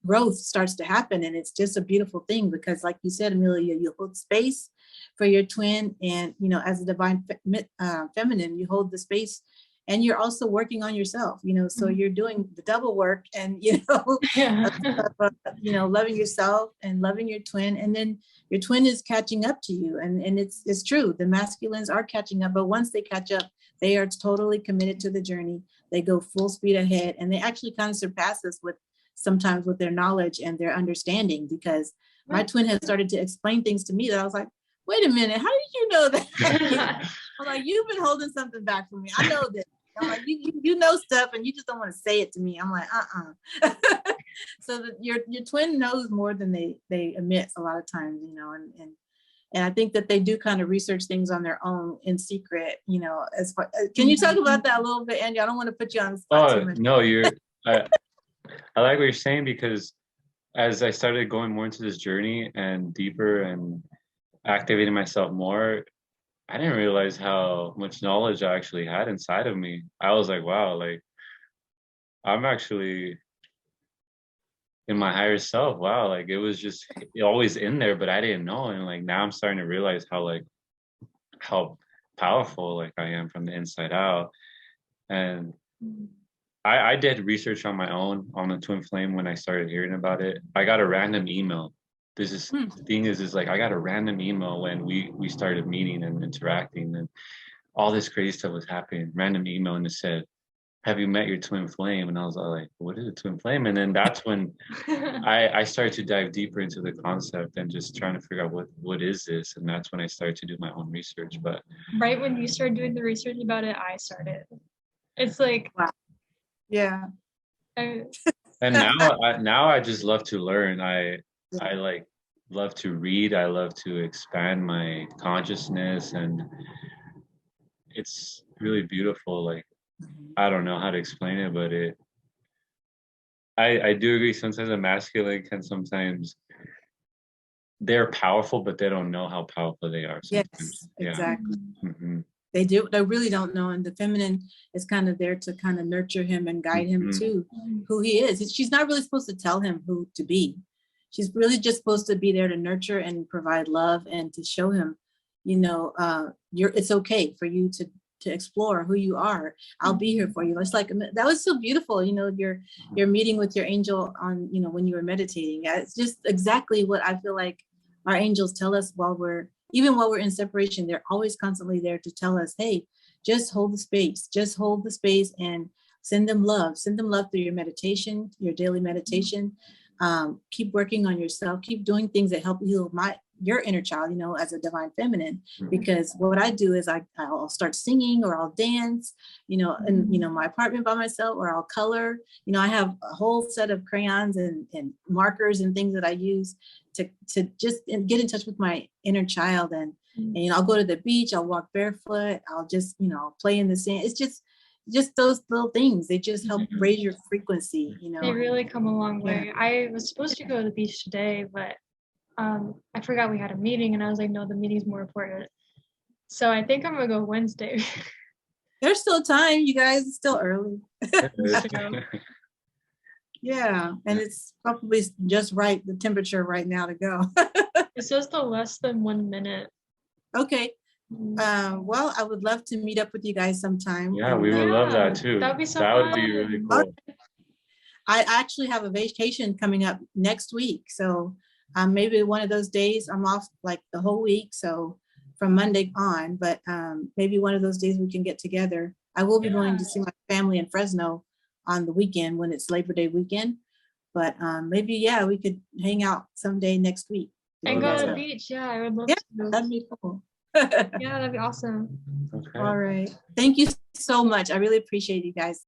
growth starts to happen. And it's just a beautiful thing because, like you said, Amelia, you hold space for your twin. And, as a divine feminine, you hold the space, and you're also working on yourself, so you're doing the double work and, loving yourself and loving your twin. And then your twin is catching up to you. And it's true. The masculines are catching up, but once they catch up, they are totally committed to the journey. They go full speed ahead, and they actually kind of surpass us sometimes with their knowledge and their understanding, because my twin has started to explain things to me that I was like, wait a minute, how did you know that? I'm like, you've been holding something back from me. I know this. I'm like, you know stuff, and you just don't want to say it to me. I'm like, So that your twin knows more than they admit a lot of times, and I think that they do kind of research things on their own in secret, as far. Can you talk about that a little bit, Andy? I don't want to put you on the spot too much. No, I like what you're saying, because as I started going more into this journey and deeper and activating myself more, I didn't realize how much knowledge I actually had inside of me. I was like, wow, like I'm actually in my higher self. Wow, like it was just always in there, but I didn't know. And like now I'm starting to realize how powerful like I am from the inside out. And I did research on my own on the twin flame when I started hearing about it. I got a random email. The thing is like I got a random email when we started meeting and interacting, and all this crazy stuff was happening. Random email, and it said, have you met your twin flame? And I was like, what is a twin flame? And then that's when I started to dive deeper into the concept and just trying to figure out what is this? And that's when I started to do my own research. But right when you started doing the research about it, I started. It's like, wow. Yeah. And now I just love to learn. I like love to read. I love to expand my consciousness, and it's really beautiful. Like, I don't know how to explain it, but I do agree. Sometimes a masculine can sometimes, they're powerful, but they don't know how powerful they are sometimes. Yes, exactly. Mm-hmm. They really don't know. And the feminine is kind of there to kind of nurture him and guide him to who he is. She's not really supposed to tell him who to be. She's really just supposed to be there to nurture and provide love and to show him, it's okay for you to explore who you are. I'll be here for you. It's like, that was so beautiful. Your meeting with your angel on, when you were meditating. It's just exactly what I feel like our angels tell us while we're in separation. They're always constantly there to tell us, hey, just hold the space and send them love through your meditation, your daily meditation. Keep working on yourself, keep doing things that help heal your inner child, as a divine feminine, because what I do is I'll start singing, or I'll dance, in my apartment by myself, or I'll color. I have a whole set of crayons and markers and things that I use to just get in touch with my inner child. And I'll go to the beach, I'll walk barefoot, I'll just, play in the sand. It's just those little things. They just help raise your frequency, They really come a long way. I was supposed to go to the beach today, but I forgot we had a meeting, and I was like, no, the meeting's more important. So I think I'm gonna go Wednesday. There's still time, you guys. It's still early. Yeah, and it's probably just right, the temperature right now to go. It says the less than 1 minute. Okay. Well, I would love to meet up with you guys sometime. Yeah, we would love that too. That'd be so That fun. would be really cool. I actually have a vacation coming up next week, so maybe one of those days I'm off like the whole week. So from Monday on, but maybe one of those days we can get together. I will be going to see my family in Fresno on the weekend when it's Labor Day weekend. But maybe, yeah, we could hang out someday next week. And go to the yeah. beach. Yeah, I would love Yeah, to. that'd be cool. Yeah, that'd be awesome. Okay. All right. Thank you so much. I really appreciate you guys.